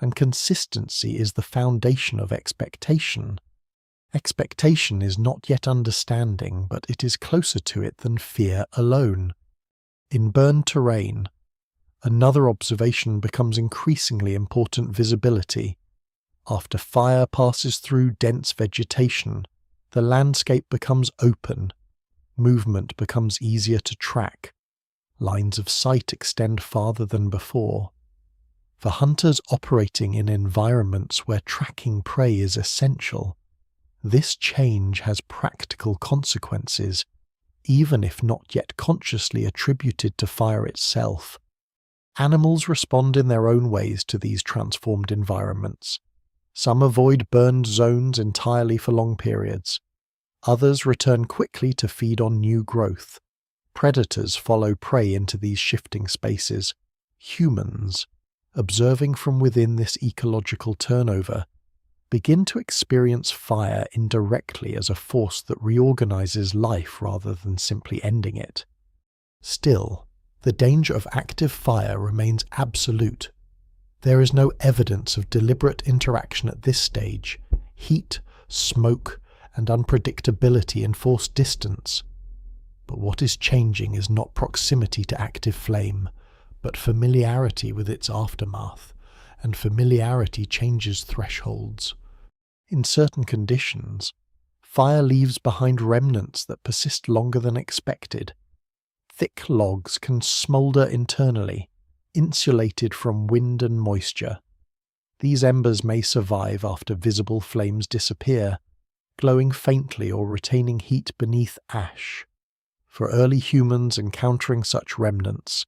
and consistency is the foundation of expectation. Expectation is not yet understanding, but it is closer to it than fear alone. In burned terrain, another observation becomes increasingly important: visibility. After fire passes through dense vegetation, the landscape becomes open. Movement becomes easier to track. Lines of sight extend farther than before. For hunters operating in environments where tracking prey is essential, this change has practical consequences, even if not yet consciously attributed to fire itself. Animals respond in their own ways to these transformed environments. Some avoid burned zones entirely for long periods. Others return quickly to feed on new growth. Predators follow prey into these shifting spaces. Humans, observing from within this ecological turnover, begin to experience fire indirectly as a force that reorganizes life rather than simply ending it. Still, the danger of active fire remains absolute. There is no evidence of deliberate interaction at this stage. Heat, smoke, and unpredictability enforce distance. But what is changing is not proximity to active flame, but familiarity with its aftermath, and familiarity changes thresholds. In certain conditions, fire leaves behind remnants that persist longer than expected. Thick logs can smoulder internally, insulated from wind and moisture. These embers may survive after visible flames disappear, glowing faintly or retaining heat beneath ash. For early humans encountering such remnants,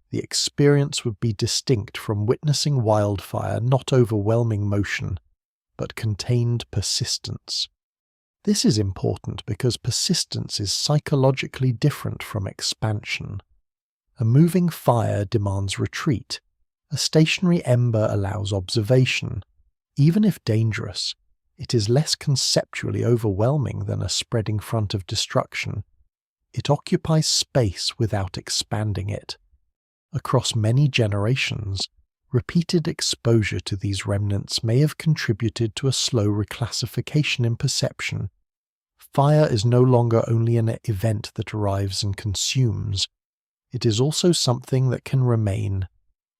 the experience would be distinct from witnessing wildfire, not overwhelming motion, but contained persistence. This is important because persistence is psychologically different from expansion. A moving fire demands retreat. A stationary ember allows observation. Even if dangerous, it is less conceptually overwhelming than a spreading front of destruction. It occupies space without expanding it. Across many generations, repeated exposure to these remnants may have contributed to a slow reclassification in perception. Fire is no longer only an event that arrives and consumes. It is also something that can remain,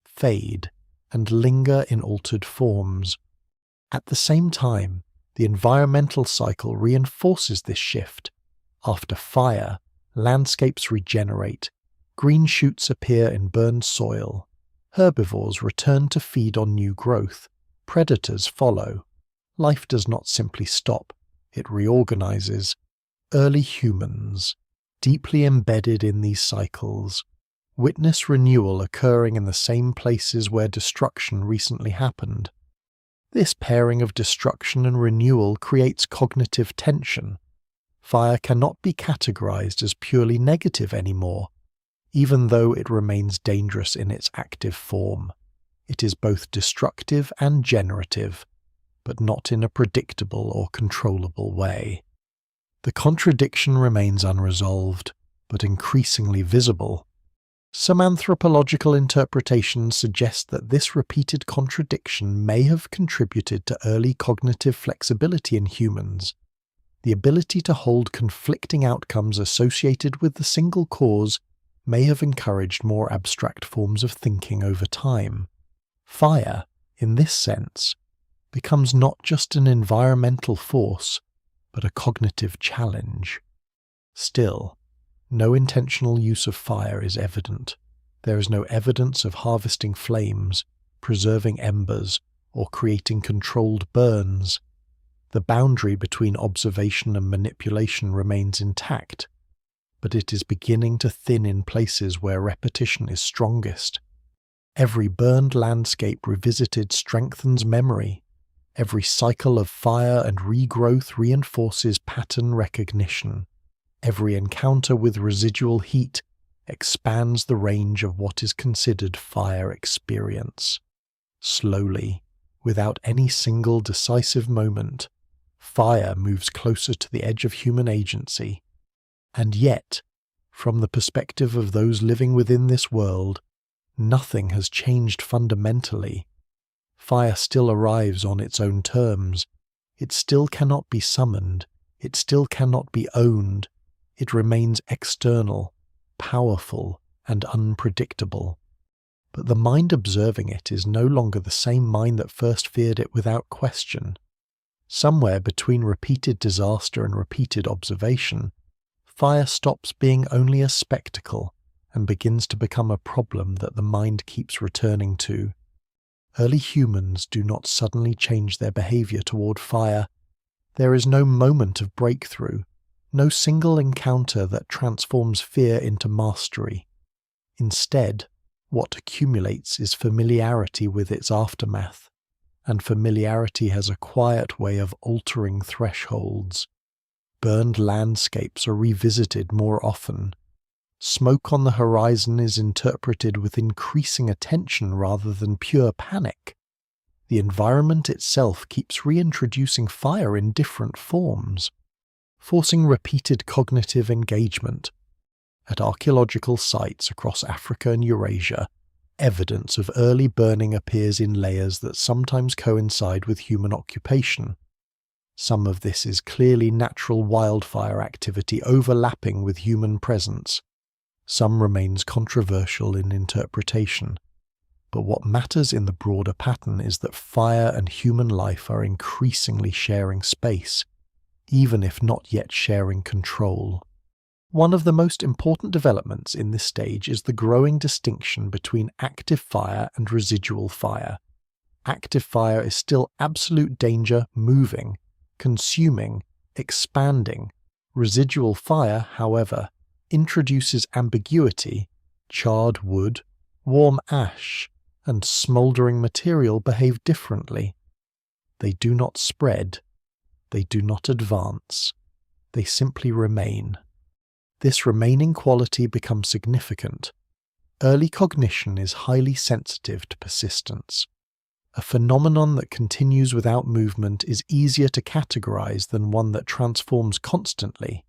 fade, and linger in altered forms. At the same time, the environmental cycle reinforces this shift. After fire, landscapes regenerate. Green shoots appear in burned soil. Herbivores return to feed on new growth. Predators follow. Life does not simply stop, it reorganizes. Early humans, deeply embedded in these cycles, witness renewal occurring in the same places where destruction recently happened. This pairing of destruction and renewal creates cognitive tension. Fire cannot be categorized as purely negative anymore, even though it remains dangerous in its active form. It is both destructive and generative, but not in a predictable or controllable way. The contradiction remains unresolved, but increasingly visible. Some anthropological interpretations suggest that this repeated contradiction may have contributed to early cognitive flexibility in humans. The ability to hold conflicting outcomes associated with the single cause may have encouraged more abstract forms of thinking over time. Fire, in this sense, becomes not just an environmental force, but a cognitive challenge. Still, no intentional use of fire is evident. There is no evidence of harvesting flames, preserving embers, or creating controlled burns. The boundary between observation and manipulation remains intact, but it is beginning to thin in places where repetition is strongest. Every burned landscape revisited strengthens memory. Every cycle of fire and regrowth reinforces pattern recognition. Every encounter with residual heat expands the range of what is considered fire experience. Slowly, without any single decisive moment, fire moves closer to the edge of human agency. And yet, from the perspective of those living within this world, nothing has changed fundamentally. Fire still arrives on its own terms. It still cannot be summoned. It still cannot be owned. It remains external, powerful, and unpredictable. But the mind observing it is no longer the same mind that first feared it without question. Somewhere between repeated disaster and repeated observation, fire stops being only a spectacle and begins to become a problem that the mind keeps returning to. Early humans do not suddenly change their behavior toward fire. There is no moment of breakthrough, no single encounter that transforms fear into mastery. Instead, what accumulates is familiarity with its aftermath, and familiarity has a quiet way of altering thresholds. Burned landscapes are revisited more often. Smoke on the horizon is interpreted with increasing attention rather than pure panic. The environment itself keeps reintroducing fire in different forms, forcing repeated cognitive engagement. At archaeological sites across Africa and Eurasia, evidence of early burning appears in layers that sometimes coincide with human occupation. Some of this is clearly natural wildfire activity overlapping with human presence. Some remains controversial in interpretation. But what matters in the broader pattern is that fire and human life are increasingly sharing space, even if not yet sharing control. One of the most important developments in this stage is the growing distinction between active fire and residual fire. Active fire is still absolute danger, moving, consuming, expanding. Residual fire, however, introduces ambiguity. Charred wood, warm ash, and smouldering material behave differently. They do not spread. They do not advance. They simply remain. This remaining quality becomes significant. Early cognition is highly sensitive to persistence. A phenomenon that continues without movement is easier to categorize than one that transforms constantly.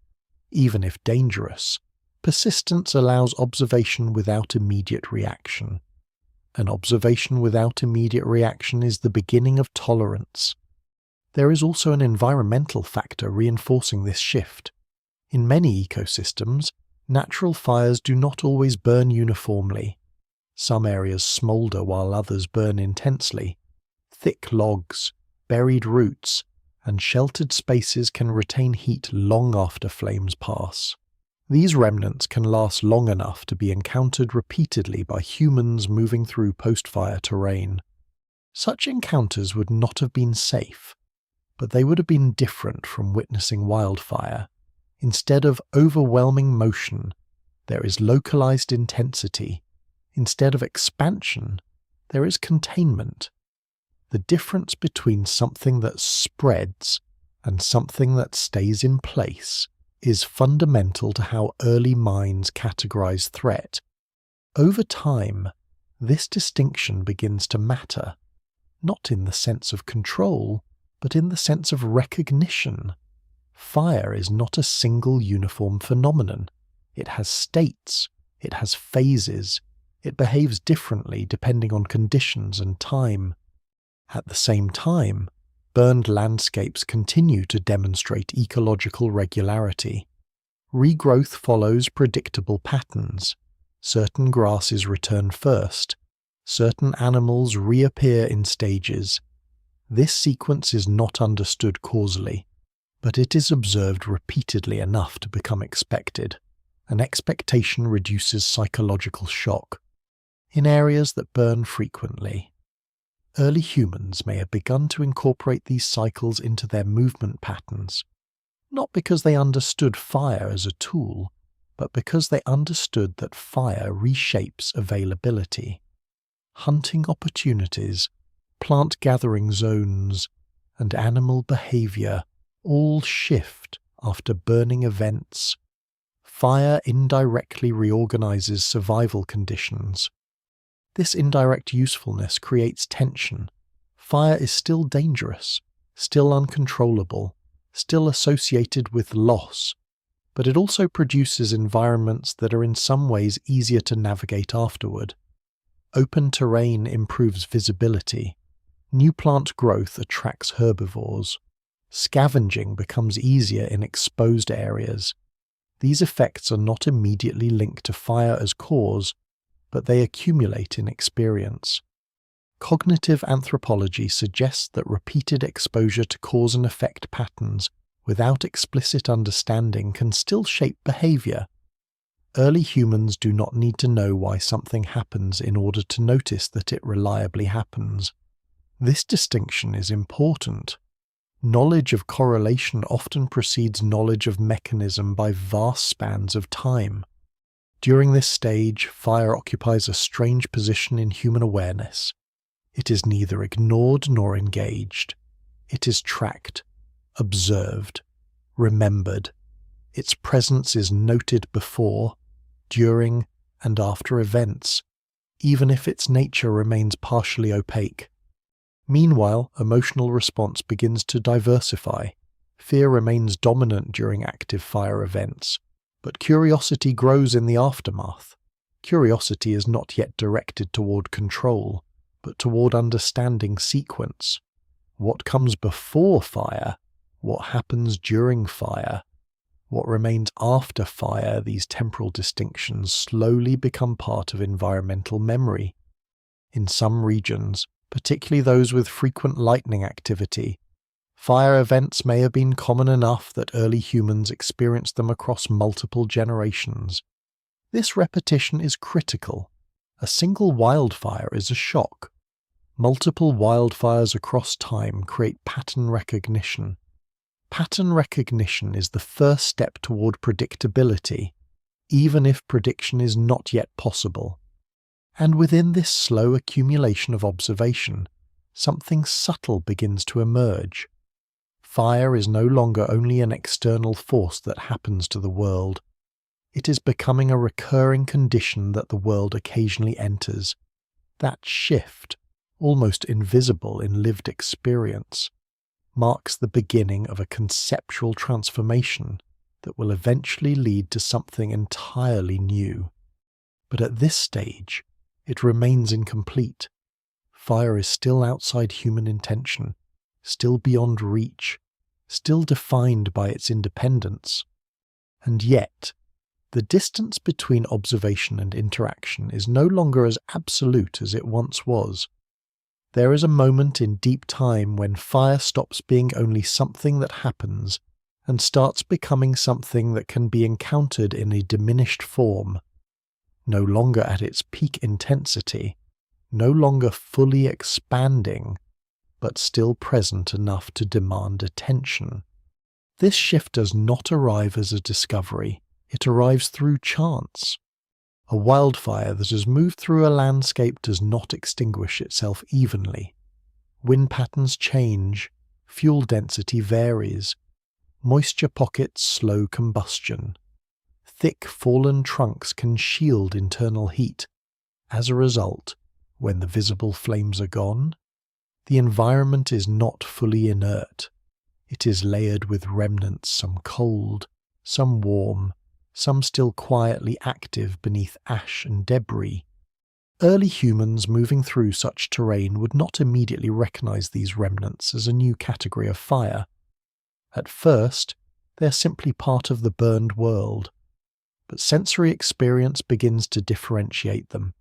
Even if dangerous, persistence allows observation without immediate reaction. An observation without immediate reaction is the beginning of tolerance. There is also an environmental factor reinforcing this shift. In many ecosystems, natural fires do not always burn uniformly. Some areas smolder while others burn intensely. Thick logs, buried roots, and sheltered spaces can retain heat long after flames pass. These remnants can last long enough to be encountered repeatedly by humans moving through post-fire terrain. Such encounters would not have been safe, but they would have been different from witnessing wildfire. Instead of overwhelming motion, there is localized intensity. Instead of expansion, there is containment. The difference between something that spreads and something that stays in place is fundamental to how early minds categorize threat. Over time, this distinction begins to matter, not in the sense of control, but in the sense of recognition. Fire is not a single uniform phenomenon. It has states, it has phases, it behaves differently depending on conditions and time. At the same time, burned landscapes continue to demonstrate ecological regularity. Regrowth follows predictable patterns. Certain grasses return first. Certain animals reappear in stages. This sequence is not understood causally, but it is observed repeatedly enough to become expected. An expectation reduces psychological shock. In areas that burn frequently, early humans may have begun to incorporate these cycles into their movement patterns, not because they understood fire as a tool, but because they understood that fire reshapes availability. Hunting opportunities, plant gathering zones, and animal behavior all shift after burning events. Fire indirectly reorganizes survival conditions. This indirect usefulness creates tension. Fire is still dangerous, still uncontrollable, still associated with loss, but it also produces environments that are in some ways easier to navigate afterward. Open terrain improves visibility. New plant growth attracts herbivores. Scavenging becomes easier in exposed areas. These effects are not immediately linked to fire as cause, but they accumulate in experience. Cognitive anthropology suggests that repeated exposure to cause and effect patterns without explicit understanding can still shape behavior. Early humans do not need to know why something happens in order to notice that it reliably happens. This distinction is important. Knowledge of correlation often precedes knowledge of mechanism by vast spans of time. During this stage, fire occupies a strange position in human awareness. It is neither ignored nor engaged. It is tracked, observed, remembered. Its presence is noted before, during, and after events, even if its nature remains partially opaque. Meanwhile, emotional response begins to diversify. Fear remains dominant during active fire events, but curiosity grows in the aftermath. Curiosity is not yet directed toward control, but toward understanding sequence. What comes before fire? What happens during fire? What remains after fire? These temporal distinctions slowly become part of environmental memory. In some regions, particularly those with frequent lightning activity, fire events may have been common enough that early humans experienced them across multiple generations. This repetition is critical. A single wildfire is a shock. Multiple wildfires across time create pattern recognition. Pattern recognition is the first step toward predictability, even if prediction is not yet possible. And within this slow accumulation of observation, something subtle begins to emerge. Fire is no longer only an external force that happens to the world. It is becoming a recurring condition that the world occasionally enters. That shift, almost invisible in lived experience, marks the beginning of a conceptual transformation that will eventually lead to something entirely new. But at this stage, it remains incomplete. Fire is still outside human intention, still beyond reach, still defined by its independence. And yet, the distance between observation and interaction is no longer as absolute as it once was. There is a moment in deep time when fire stops being only something that happens and starts becoming something that can be encountered in a diminished form. No longer at its peak intensity, no longer fully expanding, but still present enough to demand attention. This shift does not arrive as a discovery, it arrives through chance. A wildfire that has moved through a landscape does not extinguish itself evenly. Wind patterns change, fuel density varies, moisture pockets slow combustion. Thick fallen trunks can shield internal heat. As a result, when the visible flames are gone, the environment is not fully inert. It is layered with remnants, some cold, some warm, some still quietly active beneath ash and debris. Early humans moving through such terrain would not immediately recognize these remnants as a new category of fire. At first, they are simply part of the burned world. But sensory experience begins to differentiate them.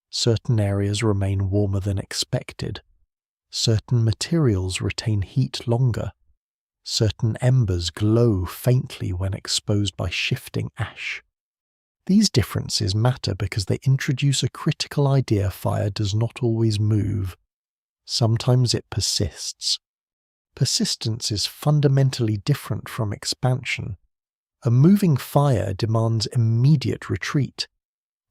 Certain areas remain warmer than expected. Certain materials retain heat longer. Certain embers glow faintly when exposed by shifting ash. These differences matter because they introduce a critical idea: fire does not always move. Sometimes it persists. Persistence is fundamentally different from expansion. A moving fire demands immediate retreat.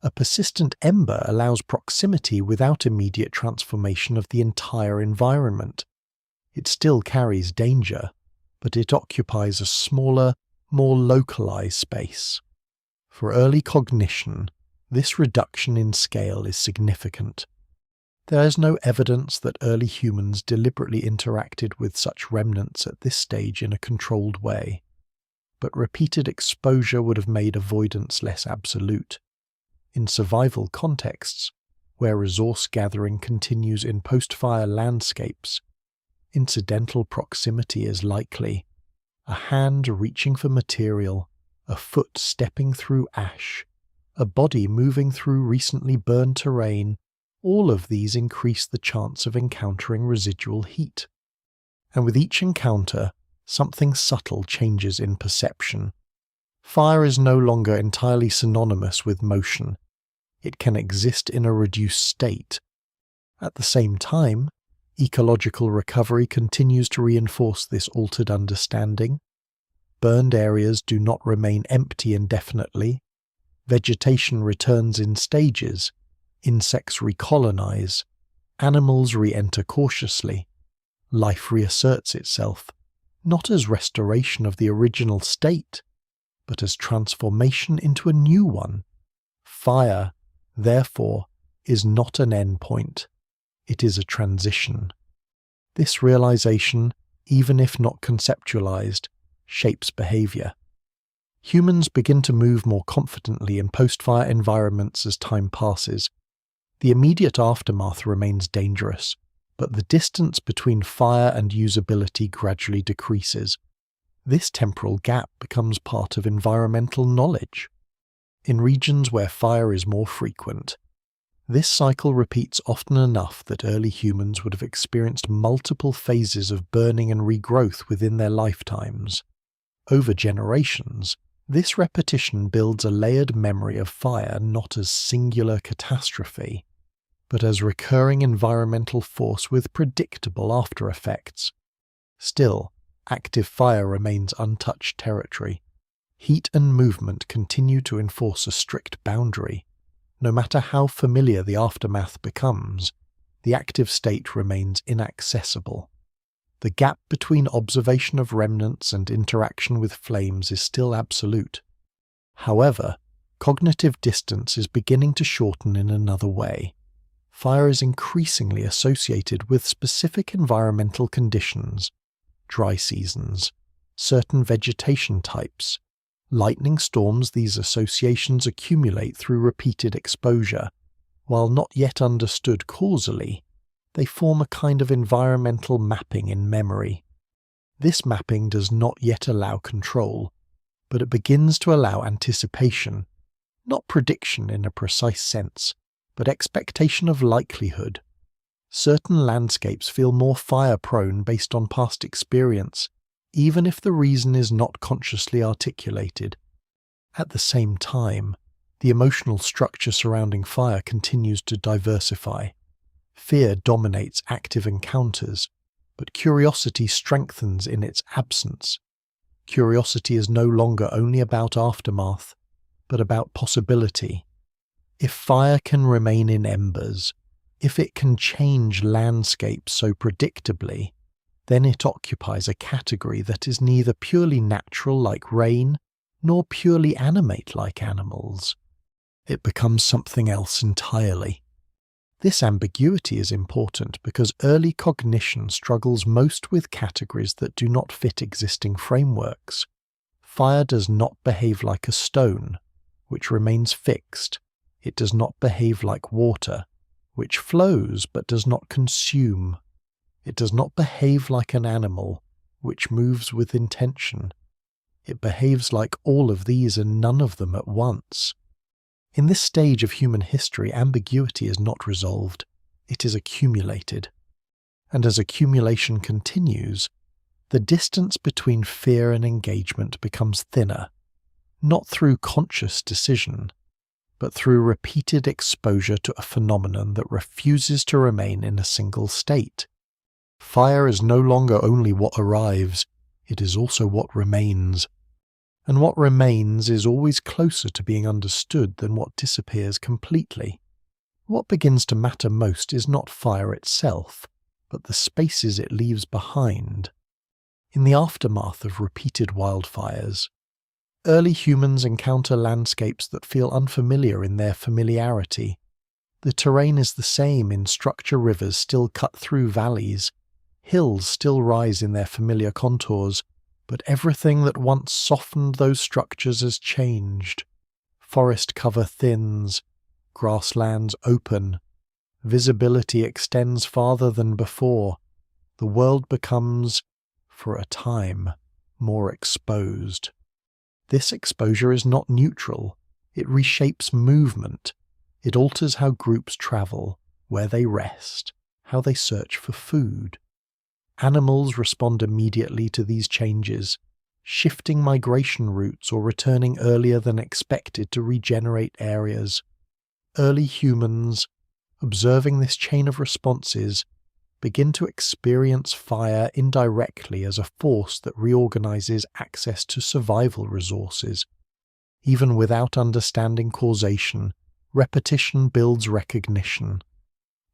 A persistent ember allows proximity without immediate transformation of the entire environment. It still carries danger, but it occupies a smaller, more localized space. For early cognition, this reduction in scale is significant. There is no evidence that early humans deliberately interacted with such remnants at this stage in a controlled way, but repeated exposure would have made avoidance less absolute. In survival contexts, where resource gathering continues in post-fire landscapes, incidental proximity is likely. A hand reaching for material, a foot stepping through ash, a body moving through recently burned terrain, all of these increase the chance of encountering residual heat. And with each encounter, something subtle changes in perception. Fire is no longer entirely synonymous with motion. It can exist in a reduced state. At the same time, ecological recovery continues to reinforce this altered understanding. Burned areas do not remain empty indefinitely. Vegetation returns in stages. Insects recolonize. Animals re-enter cautiously. Life reasserts itself, not as restoration of the original state, but as transformation into a new one. Fire, therefore, is not an endpoint. It is a transition. This realization, even if not conceptualized, shapes behavior. Humans begin to move more confidently in post-fire environments as time passes. The immediate aftermath remains dangerous, but the distance between fire and usability gradually decreases. This temporal gap becomes part of environmental knowledge. In regions where fire is more frequent, this cycle repeats often enough that early humans would have experienced multiple phases of burning and regrowth within their lifetimes. Over generations, this repetition builds a layered memory of fire not as singular catastrophe, but as recurring environmental force with predictable after-effects. Still, active fire remains untouched territory. Heat and movement continue to enforce a strict boundary. No matter how familiar the aftermath becomes, the active state remains inaccessible. The gap between observation of remnants and interaction with flames is still absolute. However, cognitive distance is beginning to shorten in another way. Fire is increasingly associated with specific environmental conditions, dry seasons, certain vegetation types. Lightning storms, these associations accumulate through repeated exposure. While not yet understood causally, they form a kind of environmental mapping in memory. This mapping does not yet allow control, but it begins to allow anticipation, not prediction in a precise sense, but expectation of likelihood. Certain landscapes feel more fire-prone based on past experience, even if the reason is not consciously articulated. At the same time, the emotional structure surrounding fire continues to diversify. Fear dominates active encounters, but curiosity strengthens in its absence. Curiosity is no longer only about aftermath, but about possibility. If fire can remain in embers, if it can change landscapes so predictably, then it occupies a category that is neither purely natural like rain, nor purely animate like animals. It becomes something else entirely. This ambiguity is important because early cognition struggles most with categories that do not fit existing frameworks. Fire does not behave like a stone, which remains fixed. It does not behave like water, which flows but does not consume. It does not behave like an animal, which moves with intention. It behaves like all of these and none of them at once. In this stage of human history, ambiguity is not resolved. It is accumulated. and as accumulation continues, the distance between fear and engagement becomes thinner, not through conscious decision, but through repeated exposure to a phenomenon that refuses to remain in a single state. Fire is no longer only what arrives, it is also what remains. And what remains is always closer to being understood than what disappears completely. What begins to matter most is not fire itself, but the spaces it leaves behind. In the aftermath of repeated wildfires, early humans encounter landscapes that feel unfamiliar in their familiarity. The terrain is the same in structure, rivers still cut through valleys, hills still rise in their familiar contours, but everything that once softened those structures has changed. Forest cover thins, grasslands open, visibility extends farther than before. The world becomes, for a time, more exposed. This exposure is not neutral. It reshapes movement. It alters how groups travel, where they rest, how they search for food. Animals respond immediately to these changes, shifting migration routes or returning earlier than expected to regenerate areas. Early humans, observing this chain of responses, begin to experience fire indirectly as a force that reorganizes access to survival resources. Even without understanding causation, repetition builds recognition.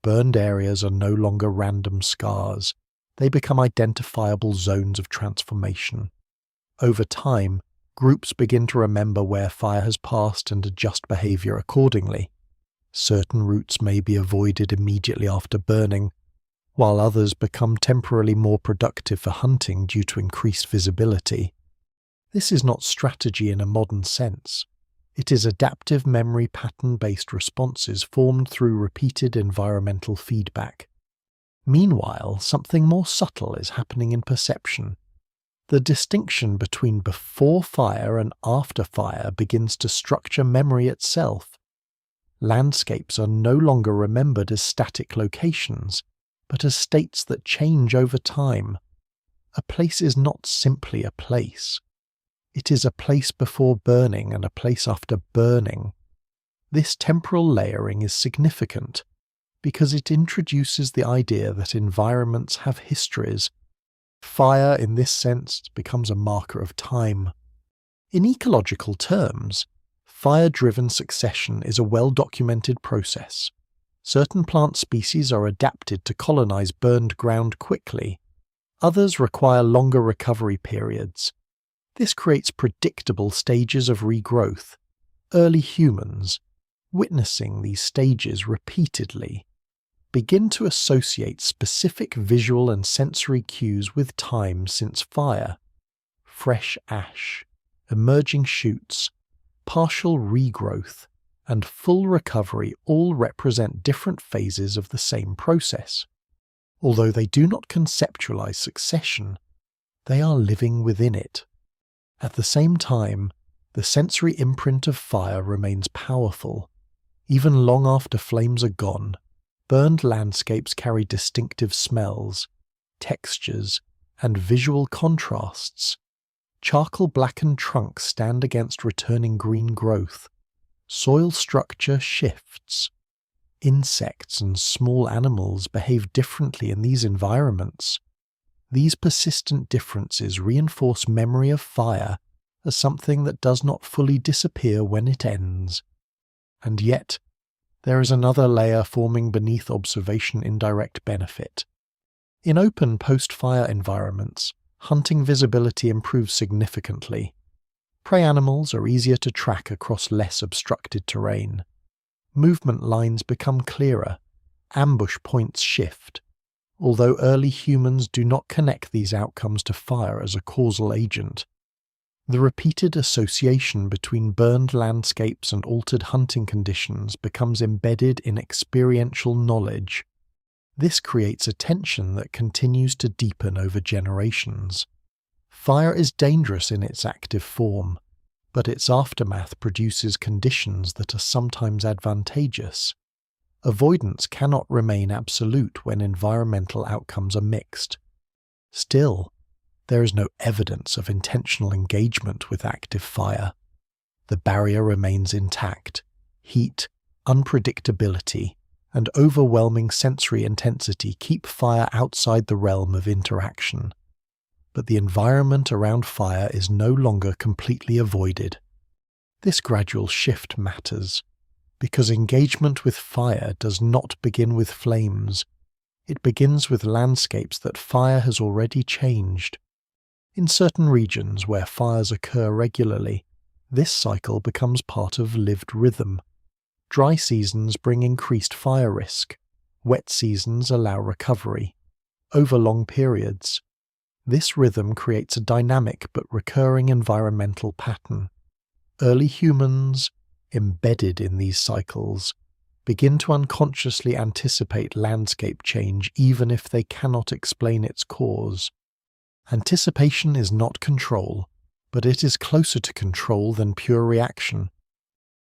Burned areas are no longer random scars. They become identifiable zones of transformation. Over time, groups begin to remember where fire has passed and adjust behavior accordingly. Certain routes may be avoided immediately after burning, while others become temporarily more productive for hunting due to increased visibility. This is not strategy in a modern sense. It is adaptive memory pattern-based responses formed through repeated environmental feedback. Meanwhile, something more subtle is happening in perception. The distinction between before fire and after fire begins to structure memory itself. Landscapes are no longer remembered as static locations, but as states that change over time. A place is not simply a place. It is a place before burning and a place after burning. This temporal layering is significant because it introduces the idea that environments have histories. Fire, in this sense, becomes a marker of time. In ecological terms, fire-driven succession is a well-documented process. Certain plant species are adapted to colonize burned ground quickly. Others require longer recovery periods. This creates predictable stages of regrowth. Early humans, witnessing these stages repeatedly, begin to associate specific visual and sensory cues with time since fire. Fresh ash, emerging shoots, partial regrowth, and full recovery all represent different phases of the same process. Although they do not conceptualize succession, they are living within it. At the same time, the sensory imprint of fire remains powerful. Even long after flames are gone, burned landscapes carry distinctive smells, textures, and visual contrasts. Charcoal-blackened trunks stand against returning green growth. Soil structure shifts. Insects and small animals behave differently in these environments. These persistent differences reinforce memory of fire as something that does not fully disappear when it ends. And yet, there is another layer forming beneath observation indirect benefit. In open post-fire environments, hunting visibility improves significantly. Prey animals are easier to track across less obstructed terrain. Movement lines become clearer, ambush points shift, although early humans do not connect these outcomes to fire as a causal agent. The repeated association between burned landscapes and altered hunting conditions becomes embedded in experiential knowledge. This creates a tension that continues to deepen over generations. Fire is dangerous in its active form, but its aftermath produces conditions that are sometimes advantageous. avoidance cannot remain absolute when environmental outcomes are mixed. Still, there is no evidence of intentional engagement with active fire. The barrier remains intact. Heat, unpredictability, and overwhelming sensory intensity keep fire outside the realm of interaction. But the environment around fire is no longer completely avoided. This gradual shift matters, because engagement with fire does not begin with flames. It begins with landscapes that fire has already changed. In certain regions where fires occur regularly, this cycle becomes part of lived rhythm. Dry seasons bring increased fire risk. Wet seasons allow recovery. Over long periods, this rhythm creates a dynamic but recurring environmental pattern. Early humans, embedded in these cycles, begin to unconsciously anticipate landscape change even if they cannot explain its cause. Anticipation is not control, but it is closer to control than pure reaction.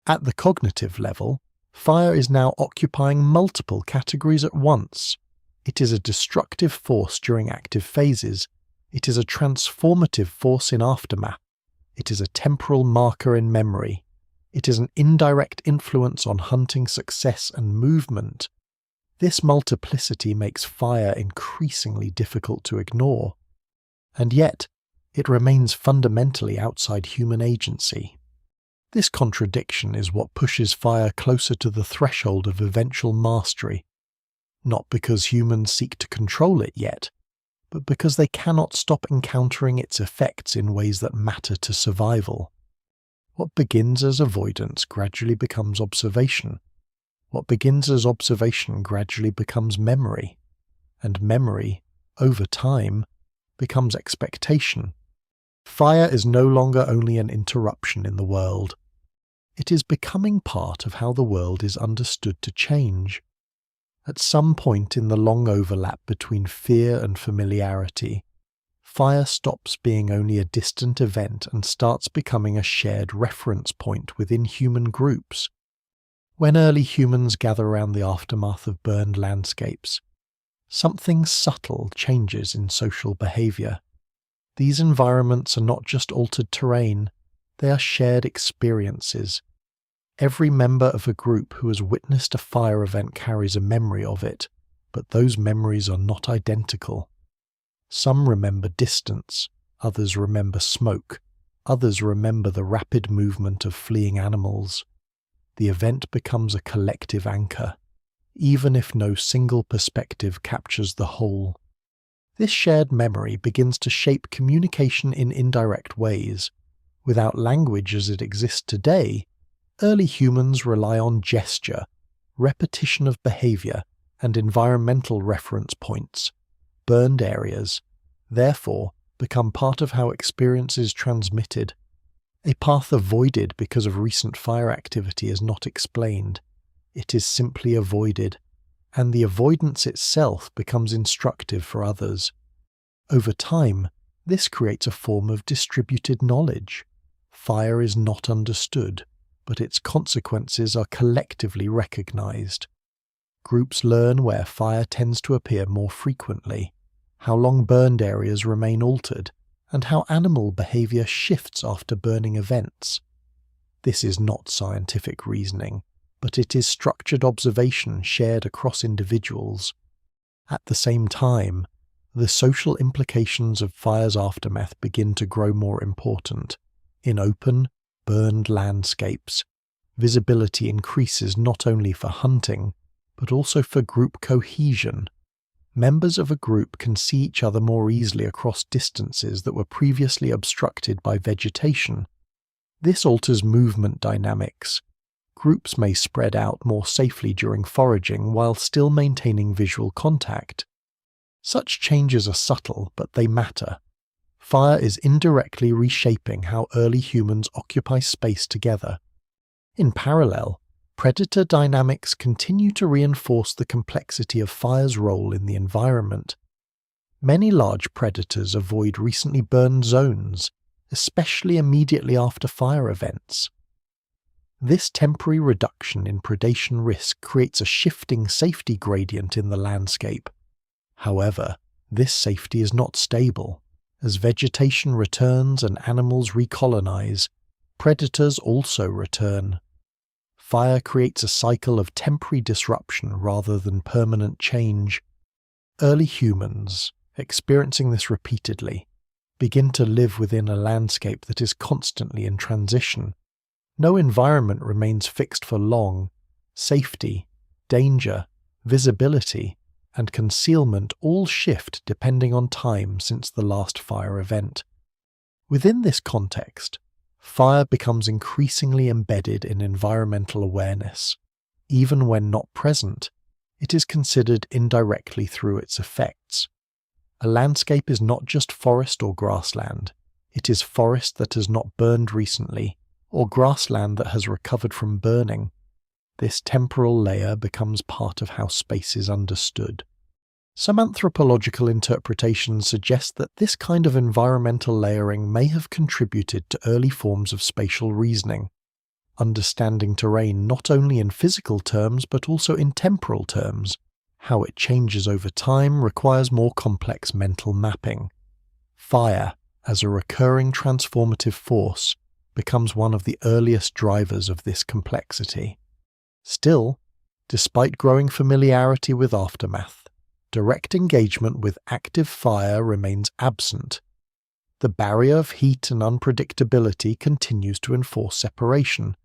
At the cognitive level, fire is now occupying multiple categories at once. It is a destructive force during active phases. It is a transformative force in aftermath. It is a temporal marker in memory. It is an indirect influence on hunting success and movement. This multiplicity makes fire increasingly difficult to ignore. And yet, it remains fundamentally outside human agency. This contradiction is what pushes fire closer to the threshold of eventual mastery, not because humans seek to control it yet, but because they cannot stop encountering its effects in ways that matter to survival. What begins as avoidance gradually becomes observation. What begins as observation gradually becomes memory. And memory, over time, becomes expectation. Fire is no longer only an interruption in the world. It is becoming part of how the world is understood to change. At some point in the long overlap between fear and familiarity, fire stops being only a distant event and starts becoming a shared reference point within human groups. When early humans gather around the aftermath of burned landscapes, something subtle changes in social behavior. These environments are not just altered terrain, they are shared experiences. Every member of a group who has witnessed a fire event carries a memory of it, but those memories are not identical. Some remember distance, others remember smoke, others remember the rapid movement of fleeing animals. The event becomes a collective anchor, even if no single perspective captures the whole. This shared memory begins to shape communication in indirect ways. Without language as it exists today, early humans rely on gesture, repetition of behavior, and environmental reference points. Burned areas, therefore, become part of how experience is transmitted. A path avoided because of recent fire activity is not explained. It is simply avoided, and the avoidance itself becomes instructive for others. Over time, this creates a form of distributed knowledge. Fire is not understood, but its consequences are collectively recognized. Groups learn where fire tends to appear more frequently, how long burned areas remain altered, and how animal behavior shifts after burning events. This is not scientific reasoning, but it is structured observation shared across individuals. At the same time, the social implications of fire's aftermath begin to grow more important. In open, burned landscapes, visibility increases not only for hunting, but also for group cohesion. Members of a group can see each other more easily across distances that were previously obstructed by vegetation. This alters movement dynamics. Groups may spread out more safely during foraging while still maintaining visual contact. Such changes are subtle, but they matter. Fire is indirectly reshaping how early humans occupy space together. In parallel, predator dynamics continue to reinforce the complexity of fire's role in the environment. Many large predators avoid recently burned zones, especially immediately after fire events. This temporary reduction in predation risk creates a shifting safety gradient in the landscape. However, this safety is not stable. As vegetation returns and animals recolonize, predators also return. Fire creates a cycle of temporary disruption rather than permanent change. Early humans, experiencing this repeatedly, begin to live within a landscape that is constantly in transition. No environment remains fixed for long. Safety, danger, visibility, and concealment all shift depending on time since the last fire event. Within this context, fire becomes increasingly embedded in environmental awareness. Even when not present, it is considered indirectly through its effects. A landscape is not just forest or grassland. It is forest that has not burned recently, or grassland that has recovered from burning. This temporal layer becomes part of how space is understood. Some anthropological interpretations suggest that this kind of environmental layering may have contributed to early forms of spatial reasoning, understanding terrain not only in physical terms but also in temporal terms. How it changes over time requires more complex mental mapping. Fire, as a recurring transformative force, becomes one of the earliest drivers of this complexity. Still, despite growing familiarity with aftermath, direct engagement with active fire remains absent. The barrier of heat and unpredictability continues to enforce separation.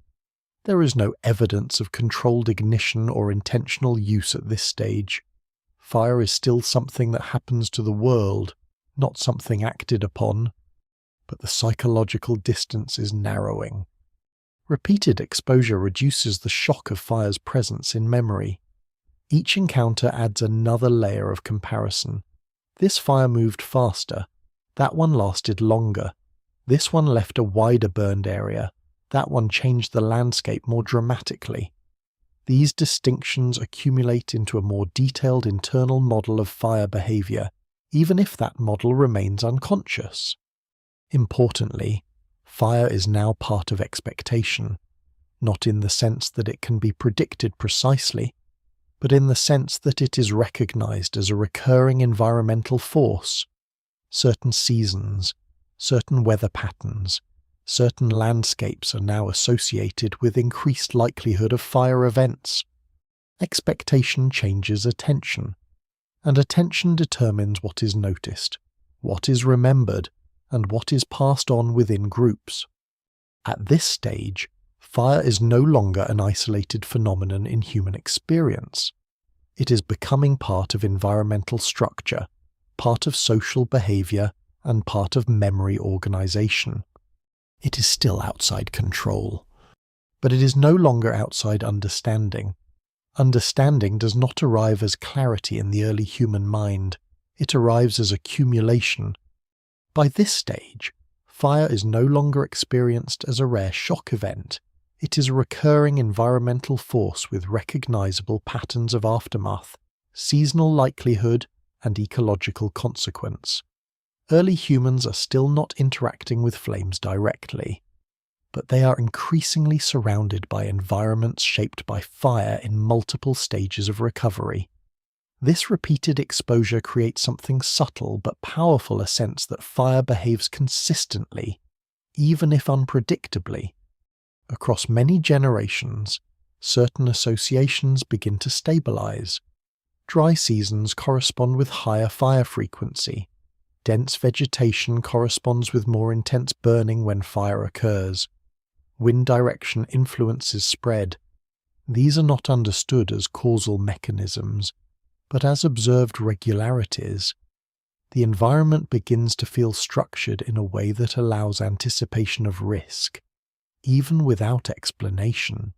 There is no evidence of controlled ignition or intentional use at this stage. Fire is still something that happens to the world, not something acted upon. But the psychological distance is narrowing. Repeated exposure reduces the shock of fire's presence in memory. Each encounter adds another layer of comparison. This fire moved faster. That one lasted longer. This one left a wider burned area. That one changed the landscape more dramatically. These distinctions accumulate into a more detailed internal model of fire behavior, even if that model remains unconscious. Importantly, fire is now part of expectation, not in the sense that it can be predicted precisely, but in the sense that it is recognized as a recurring environmental force. Certain seasons, certain weather patterns, certain landscapes are now associated with increased likelihood of fire events. Expectation changes attention, and attention determines what is noticed, what is remembered, and what is passed on within groups. At this stage, fire is no longer an isolated phenomenon in human experience. It is becoming part of environmental structure, part of social behavior, and part of memory organization. It is still outside control, but it is no longer outside understanding. Understanding does not arrive as clarity in the early human mind. It arrives as accumulation. By this stage, fire is no longer experienced as a rare shock event. It is a recurring environmental force with recognizable patterns of aftermath, seasonal likelihood, and ecological consequence. Early humans are still not interacting with flames directly, but they are increasingly surrounded by environments shaped by fire in multiple stages of recovery. This repeated exposure creates something subtle but powerful, a sense that fire behaves consistently, even if unpredictably. Across many generations, certain associations begin to stabilize. Dry seasons correspond with higher fire frequency. Dense vegetation corresponds with more intense burning when fire occurs. Wind direction influences spread. These are not understood as causal mechanisms, but as observed regularities. The environment begins to feel structured in a way that allows anticipation of risk, even without explanation.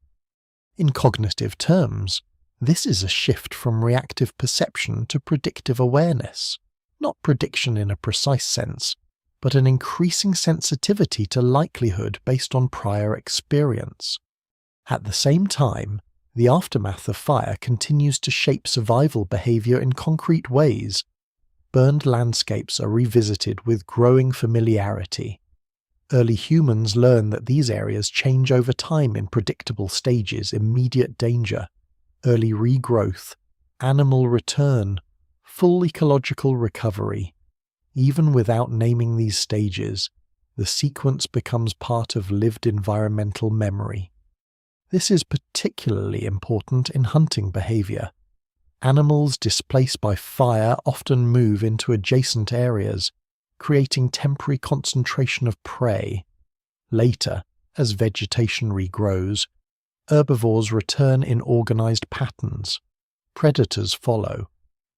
In cognitive terms, this is a shift from reactive perception to predictive awareness. Not prediction in a precise sense, but an increasing sensitivity to likelihood based on prior experience. At the same time, the aftermath of fire continues to shape survival behavior in concrete ways. Burned landscapes are revisited with growing familiarity. Early humans learn that these areas change over time in predictable stages: immediate danger, early regrowth, animal return, full ecological recovery. Even without naming these stages, the sequence becomes part of lived environmental memory. This is particularly important in hunting behavior. Animals displaced by fire often move into adjacent areas, creating temporary concentration of prey. Later, as vegetation regrows, herbivores return in organized patterns. Predators follow.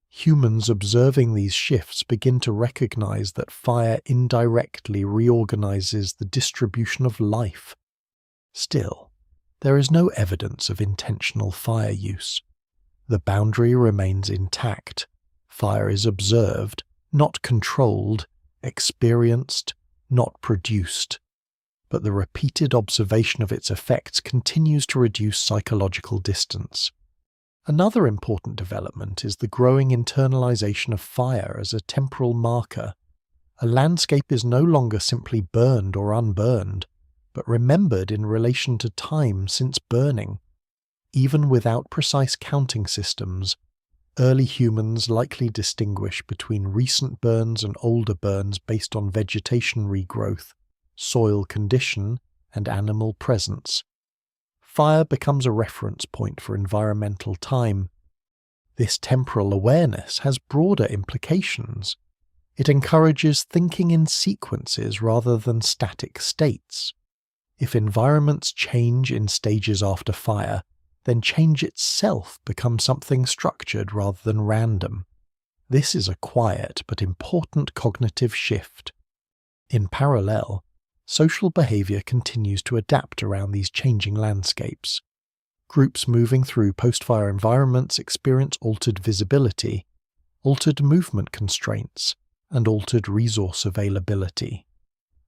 Humans observing these shifts begin to recognize that fire indirectly reorganizes the distribution of life. Still, there is no evidence of intentional fire use. The boundary remains intact. Fire is observed, not controlled, experienced, not produced. But the repeated observation of its effects continues to reduce psychological distance. Another important development is the growing internalization of fire as a temporal marker. A landscape is no longer simply burned or unburned, but remembered in relation to time since burning. Even without precise counting systems, early humans likely distinguish between recent burns and older burns based on vegetation regrowth, soil condition, and animal presence. Fire becomes a reference point for environmental time. This temporal awareness has broader implications. It encourages thinking in sequences rather than static states. If environments change in stages after fire, then change itself becomes something structured rather than random. This is a quiet but important cognitive shift. In parallel, social behavior continues to adapt around these changing landscapes. Groups moving through post-fire environments experience altered visibility, altered movement constraints, and altered resource availability.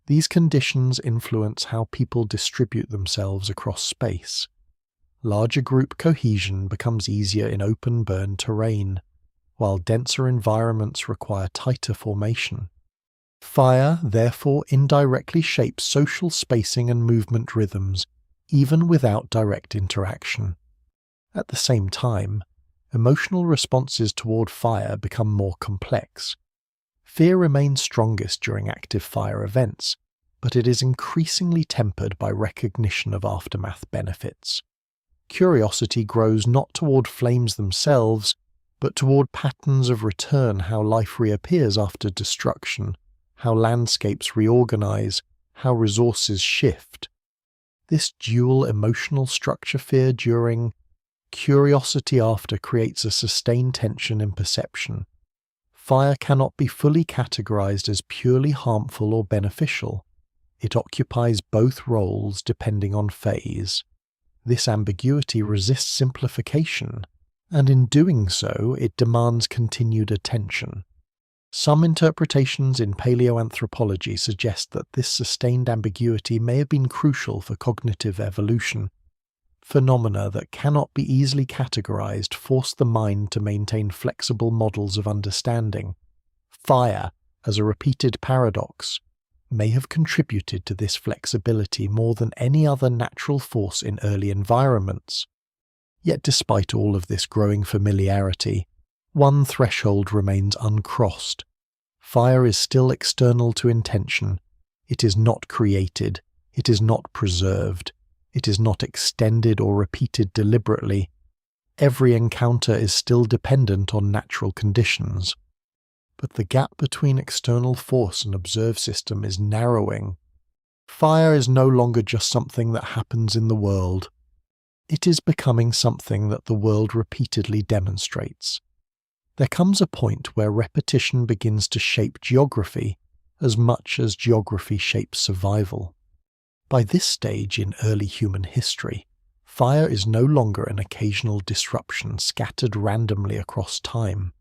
These conditions influence how people distribute themselves across space. Larger group cohesion becomes easier in open burn terrain, while denser environments require tighter formation. Fire, therefore, indirectly shapes social spacing and movement rhythms, even without direct interaction. At the same time, emotional responses toward fire become more complex. Fear remains strongest during active fire events, but it is increasingly tempered by recognition of aftermath benefits. Curiosity grows not toward flames themselves, but toward patterns of return: how life reappears after destruction, how landscapes reorganize, how resources shift. This dual emotional structure, fear during, curiosity after, creates a sustained tension in perception. Fire cannot be fully categorized as purely harmful or beneficial. It occupies both roles depending on phase. This ambiguity resists simplification, and in doing so, it demands continued attention. Some interpretations in paleoanthropology suggest that this sustained ambiguity may have been crucial for cognitive evolution. Phenomena that cannot be easily categorized force the mind to maintain flexible models of understanding. Fire, as a repeated paradox, may have contributed to this flexibility more than any other natural force in early environments. Yet despite all of this growing familiarity, one threshold remains uncrossed. Fire is still external to intention. It is not created. It is not preserved. It is not extended or repeated deliberately. Every encounter is still dependent on natural conditions. But the gap between external force and observed system is narrowing. Fire is no longer just something that happens in the world. It is becoming something that the world repeatedly demonstrates. There comes a point where repetition begins to shape geography as much as geography shapes survival. By this stage in early human history, fire is no longer an occasional disruption scattered randomly across time.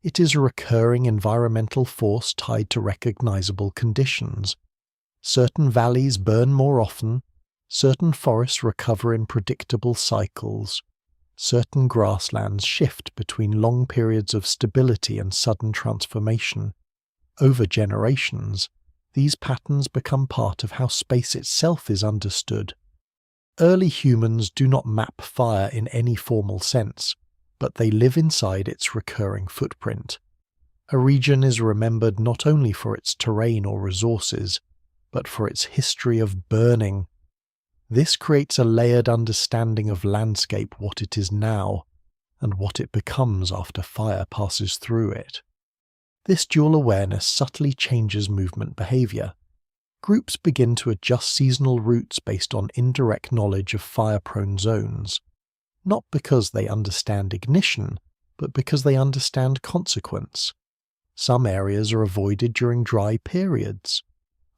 It is a recurring environmental force tied to recognizable conditions. Certain valleys burn more often, certain forests recover in predictable cycles, certain grasslands shift between long periods of stability and sudden transformation. Over generations, these patterns become part of how space itself is understood. Early humans do not map fire in any formal sense, but they live inside its recurring footprint. A region is remembered not only for its terrain or resources, but for its history of burning. This creates a layered understanding of landscape, what it is now, and what it becomes after fire passes through it. This dual awareness subtly changes movement behavior. Groups begin to adjust seasonal routes based on indirect knowledge of fire-prone zones, not because they understand ignition, but because they understand consequence. Some areas are avoided during dry periods.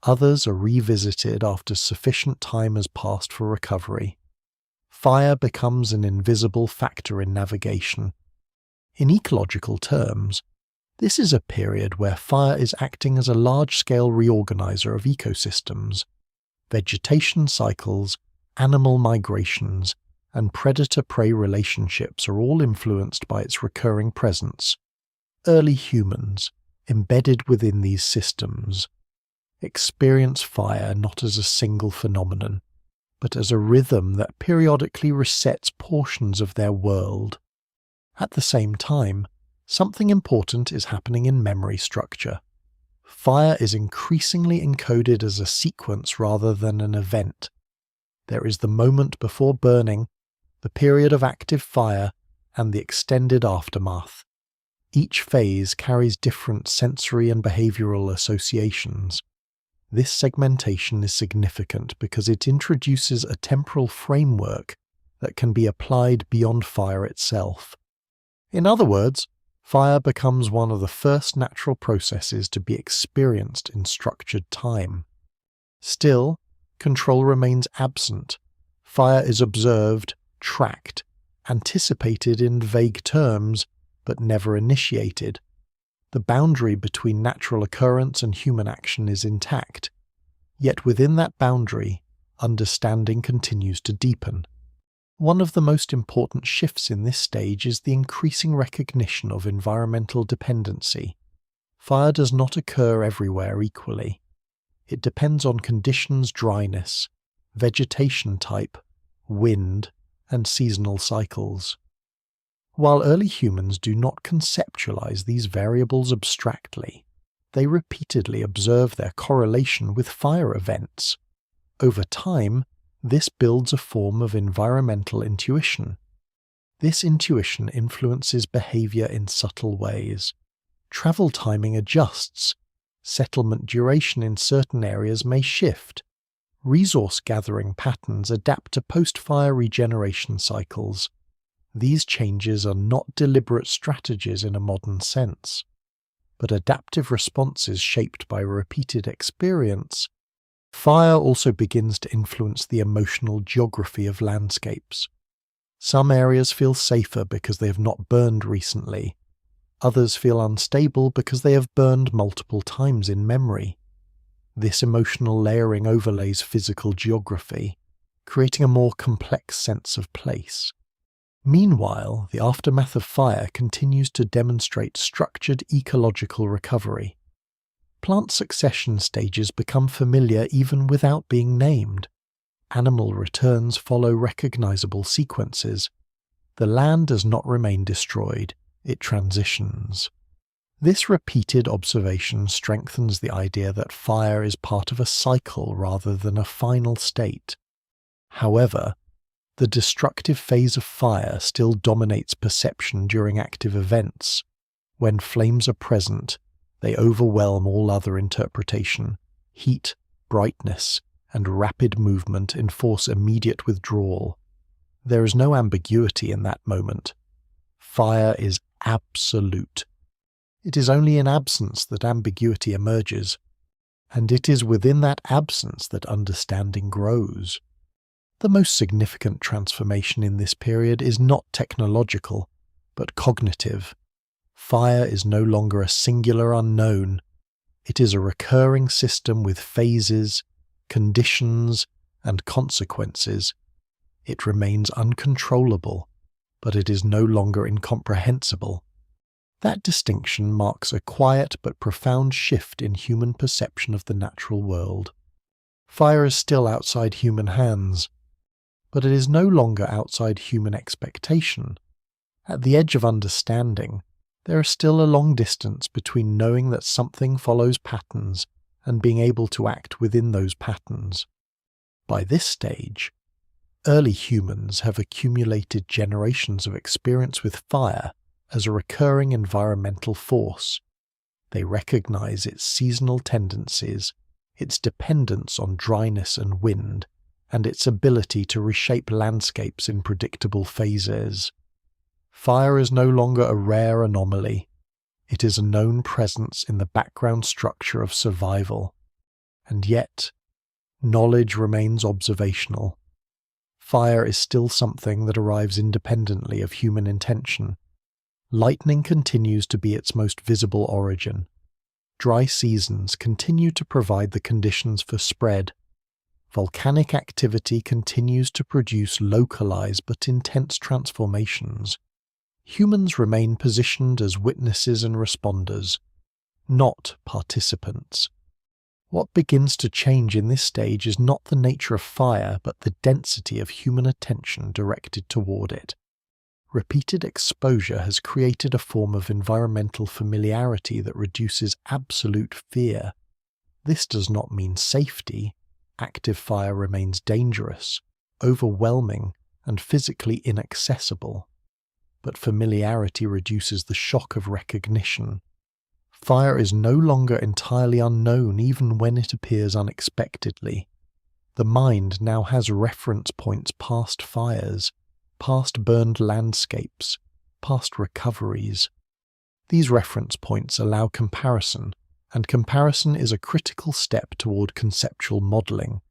Others are revisited after sufficient time has passed for recovery. Fire becomes an invisible factor in navigation. In ecological terms, this is a period where fire is acting as a large-scale reorganizer of ecosystems. Vegetation cycles, animal migrations, and predator-prey relationships are all influenced by its recurring presence. Early humans, embedded within these systems, experience fire not as a single phenomenon, but as a rhythm that periodically resets portions of their world. At the same time, something important is happening in memory structure. Fire is increasingly encoded as a sequence rather than an event. There is the moment before burning, the period of active fire, and the extended aftermath. Each phase carries different sensory and behavioral associations. This segmentation is significant because it introduces a temporal framework that can be applied beyond fire itself. In other words, fire becomes one of the first natural processes to be experienced in structured time. Still, control remains absent. Fire is observed, tracked, anticipated in vague terms, but never initiated. The boundary between natural occurrence and human action is intact. Yet within that boundary, understanding continues to deepen. One of the most important shifts in this stage is the increasing recognition of environmental dependency. Fire does not occur everywhere equally. It depends on conditions, dryness, vegetation type, wind, and seasonal cycles. While early humans do not conceptualize these variables abstractly, they repeatedly observe their correlation with fire events. Over time, this builds a form of environmental intuition. This intuition influences behavior in subtle ways. Travel timing adjusts. Settlement duration in certain areas may shift. Resource gathering patterns adapt to post-fire regeneration cycles. These changes are not deliberate strategies in a modern sense, but adaptive responses shaped by repeated experience. Fire also begins to influence the emotional geography of landscapes. Some areas feel safer because they have not burned recently. Others feel unstable because they have burned multiple times in memory. This emotional layering overlays physical geography, creating a more complex sense of place. Meanwhile, the aftermath of fire continues to demonstrate structured ecological recovery. Plant succession stages become familiar even without being named. Animal returns follow recognizable sequences. The land does not remain destroyed, it transitions. This repeated observation strengthens the idea that fire is part of a cycle rather than a final state. However, the destructive phase of fire still dominates perception during active events. When flames are present, they overwhelm all other interpretation. Heat, brightness, and rapid movement enforce immediate withdrawal. There is no ambiguity in that moment. Fire is absolute. It is only in absence that ambiguity emerges, and it is within that absence that understanding grows. The most significant transformation in this period is not technological, but cognitive. Fire is no longer a singular unknown. It is a recurring system with phases, conditions, and consequences. It remains uncontrollable, but it is no longer incomprehensible. That distinction marks a quiet but profound shift in human perception of the natural world. Fire is still outside human hands, but it is no longer outside human expectation. At the edge of understanding, there is still a long distance between knowing that something follows patterns and being able to act within those patterns. By this stage, early humans have accumulated generations of experience with fire as a recurring environmental force. They recognize its seasonal tendencies, its dependence on dryness and wind, and its ability to reshape landscapes in predictable phases. Fire is no longer a rare anomaly. It is a known presence in the background structure of survival. And yet, knowledge remains observational. Fire is still something that arrives independently of human intention. Lightning continues to be its most visible origin. Dry seasons continue to provide the conditions for spread. Volcanic activity continues to produce localized but intense transformations. Humans remain positioned as witnesses and responders, not participants. What begins to change in this stage is not the nature of fire, but the density of human attention directed toward it. Repeated exposure has created a form of environmental familiarity that reduces absolute fear. This does not mean safety. Active fire remains dangerous, overwhelming, and physically inaccessible. But familiarity reduces the shock of recognition. Fire is no longer entirely unknown even when it appears unexpectedly. The mind now has reference points past fires, past burned landscapes, past recoveries. These reference points allow comparison, and comparison is a critical step toward conceptual modeling.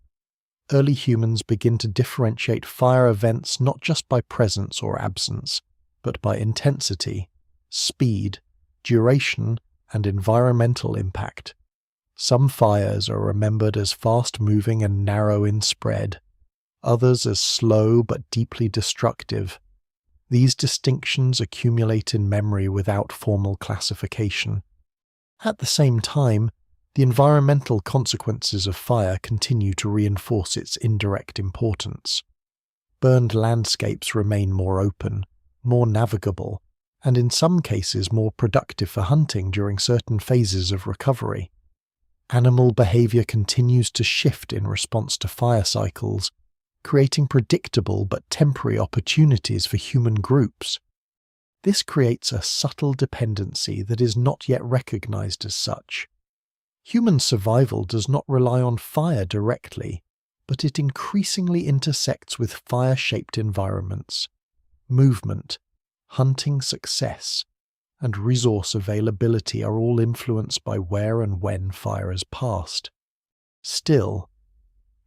Early humans begin to differentiate fire events not just by presence or absence, but by intensity, speed, duration, and environmental impact. Some fires are remembered as fast-moving and narrow in spread, others as slow but deeply destructive. These distinctions accumulate in memory without formal classification. At the same time, the environmental consequences of fire continue to reinforce its indirect importance. Burned landscapes remain more open, more navigable, and in some cases more productive for hunting during certain phases of recovery. Animal behavior continues to shift in response to fire cycles, creating predictable but temporary opportunities for human groups. This creates a subtle dependency that is not yet recognized as such. Human survival does not rely on fire directly, but it increasingly intersects with fire-shaped environments. Movement, hunting success, and resource availability are all influenced by where and when fire is passed. Still,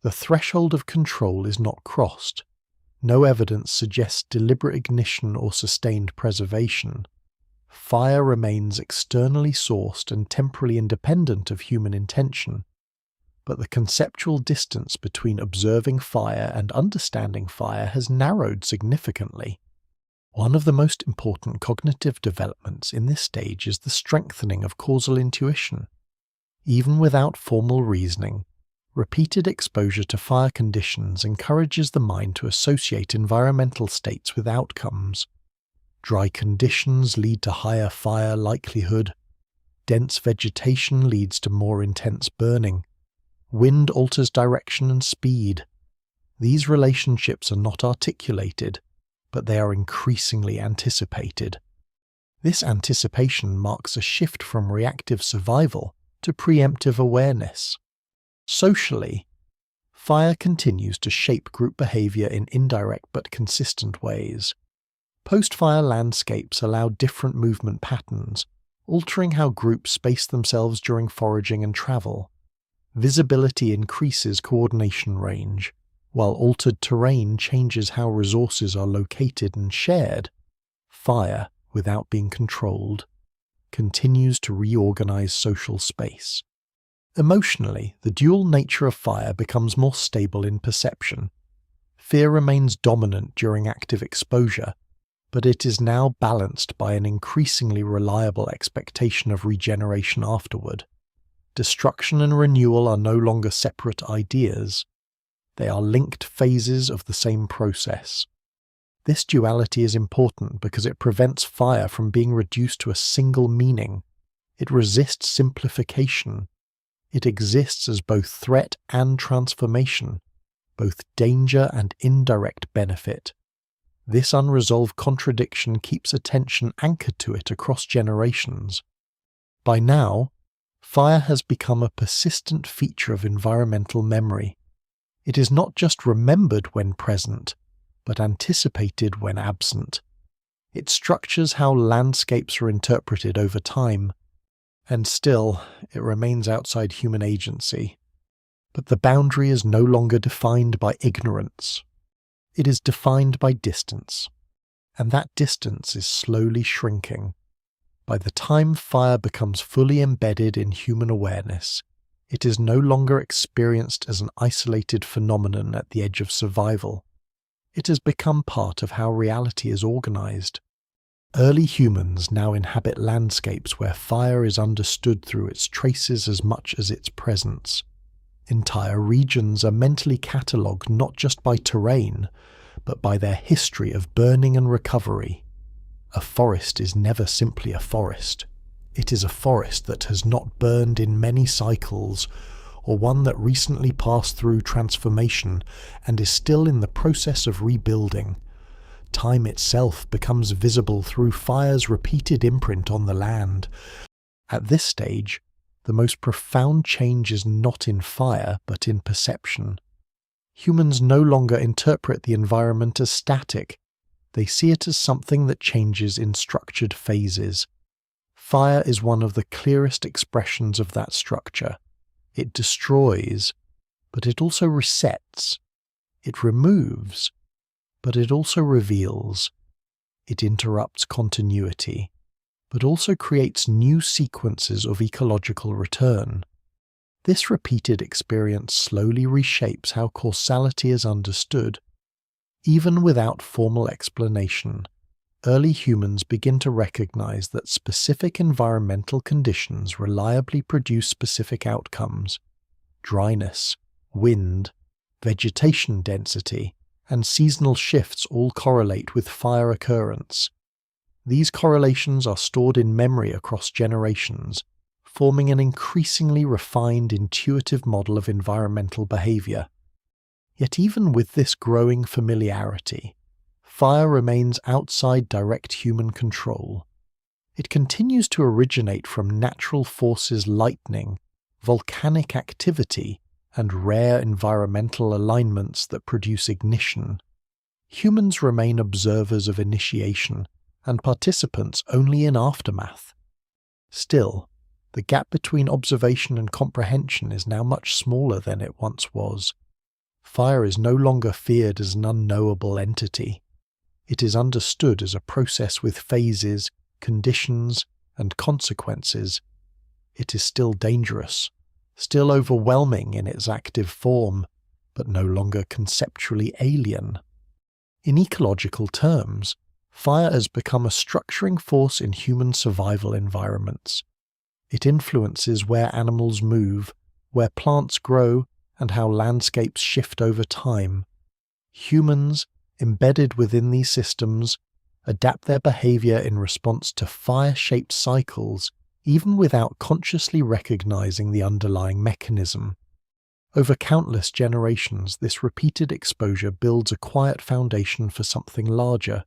the threshold of control is not crossed. No evidence suggests deliberate ignition or sustained preservation. Fire remains externally sourced and temporally independent of human intention, but the conceptual distance between observing fire and understanding fire has narrowed significantly. One of the most important cognitive developments in this stage is the strengthening of causal intuition. Even without formal reasoning, repeated exposure to fire conditions encourages the mind to associate environmental states with outcomes. Dry conditions lead to higher fire likelihood. Dense vegetation leads to more intense burning. Wind alters direction and speed. These relationships are not articulated, but they are increasingly anticipated. This anticipation marks a shift from reactive survival to preemptive awareness. Socially, fire continues to shape group behavior in indirect but consistent ways. Post-fire landscapes allow different movement patterns, altering how groups space themselves during foraging and travel. Visibility increases coordination range, while altered terrain changes how resources are located and shared. Fire, without being controlled, continues to reorganize social space. Emotionally, the dual nature of fire becomes more stable in perception. Fear remains dominant during active exposure, but it is now balanced by an increasingly reliable expectation of regeneration afterward. Destruction and renewal are no longer separate ideas. They are linked phases of the same process. This duality is important because it prevents fire from being reduced to a single meaning. It resists simplification. It exists as both threat and transformation, both danger and indirect benefit. This unresolved contradiction keeps attention anchored to it across generations. By now, fire has become a persistent feature of environmental memory. It is not just remembered when present, but anticipated when absent. It structures how landscapes are interpreted over time, and still, it remains outside human agency. But the boundary is no longer defined by ignorance. It is defined by distance, and that distance is slowly shrinking. By the time fire becomes fully embedded in human awareness, it is no longer experienced as an isolated phenomenon at the edge of survival. It has become part of how reality is organized. Early humans now inhabit landscapes where fire is understood through its traces as much as its presence. Entire regions are mentally catalogued not just by terrain, but by their history of burning and recovery. A forest is never simply a forest. It is a forest that has not burned in many cycles, or one that recently passed through transformation and is still in the process of rebuilding. Time itself becomes visible through fire's repeated imprint on the land. At this stage, the most profound change is not in fire, but in perception. Humans no longer interpret the environment as static. They see it as something that changes in structured phases. Fire is one of the clearest expressions of that structure. It destroys, but it also resets. It removes, but it also reveals. It interrupts continuity, but also creates new sequences of ecological return. This repeated experience slowly reshapes how causality is understood. Even without formal explanation, early humans begin to recognize that specific environmental conditions reliably produce specific outcomes. Dryness, wind, vegetation density, and seasonal shifts all correlate with fire occurrence. These correlations are stored in memory across generations, forming an increasingly refined intuitive model of environmental behavior. Yet even with this growing familiarity, fire remains outside direct human control. It continues to originate from natural forces, lightning, volcanic activity, and rare environmental alignments that produce ignition. Humans remain observers of initiation and participants only in aftermath. Still, the gap between observation and comprehension is now much smaller than it once was. Fire is no longer feared as an unknowable entity. It is understood as a process with phases, conditions, and consequences. It is still dangerous, still overwhelming in its active form, but no longer conceptually alien. In ecological terms, fire has become a structuring force in human survival environments. It influences where animals move, where plants grow, and how landscapes shift over time. Humans, embedded within these systems, adapt their behavior in response to fire-shaped cycles, even without consciously recognizing the underlying mechanism. Over countless generations, this repeated exposure builds a quiet foundation for something larger: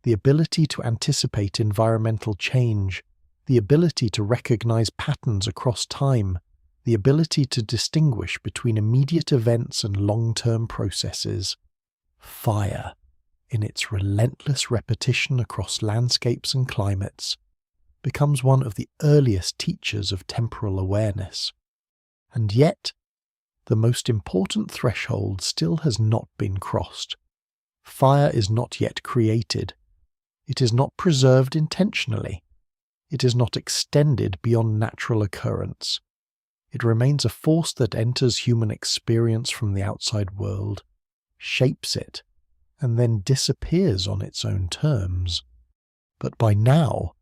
the ability to anticipate environmental change, the ability to recognize patterns across time, the ability to distinguish between immediate events and long-term processes. Fire, in its relentless repetition across landscapes and climates, becomes one of the earliest teachers of temporal awareness. And yet, the most important threshold still has not been crossed. Fire is not yet created. It is not preserved intentionally. It is not extended beyond natural occurrence. It remains a force that enters human experience from the outside world, shapes it, and then disappears on its own terms. But by now,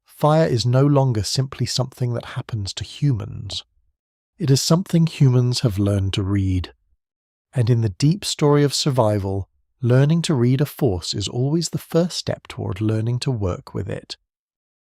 fire is no longer simply something that happens to humans. It is something humans have learned to read. And in the deep story of survival, learning to read a force is always the first step toward learning to work with it.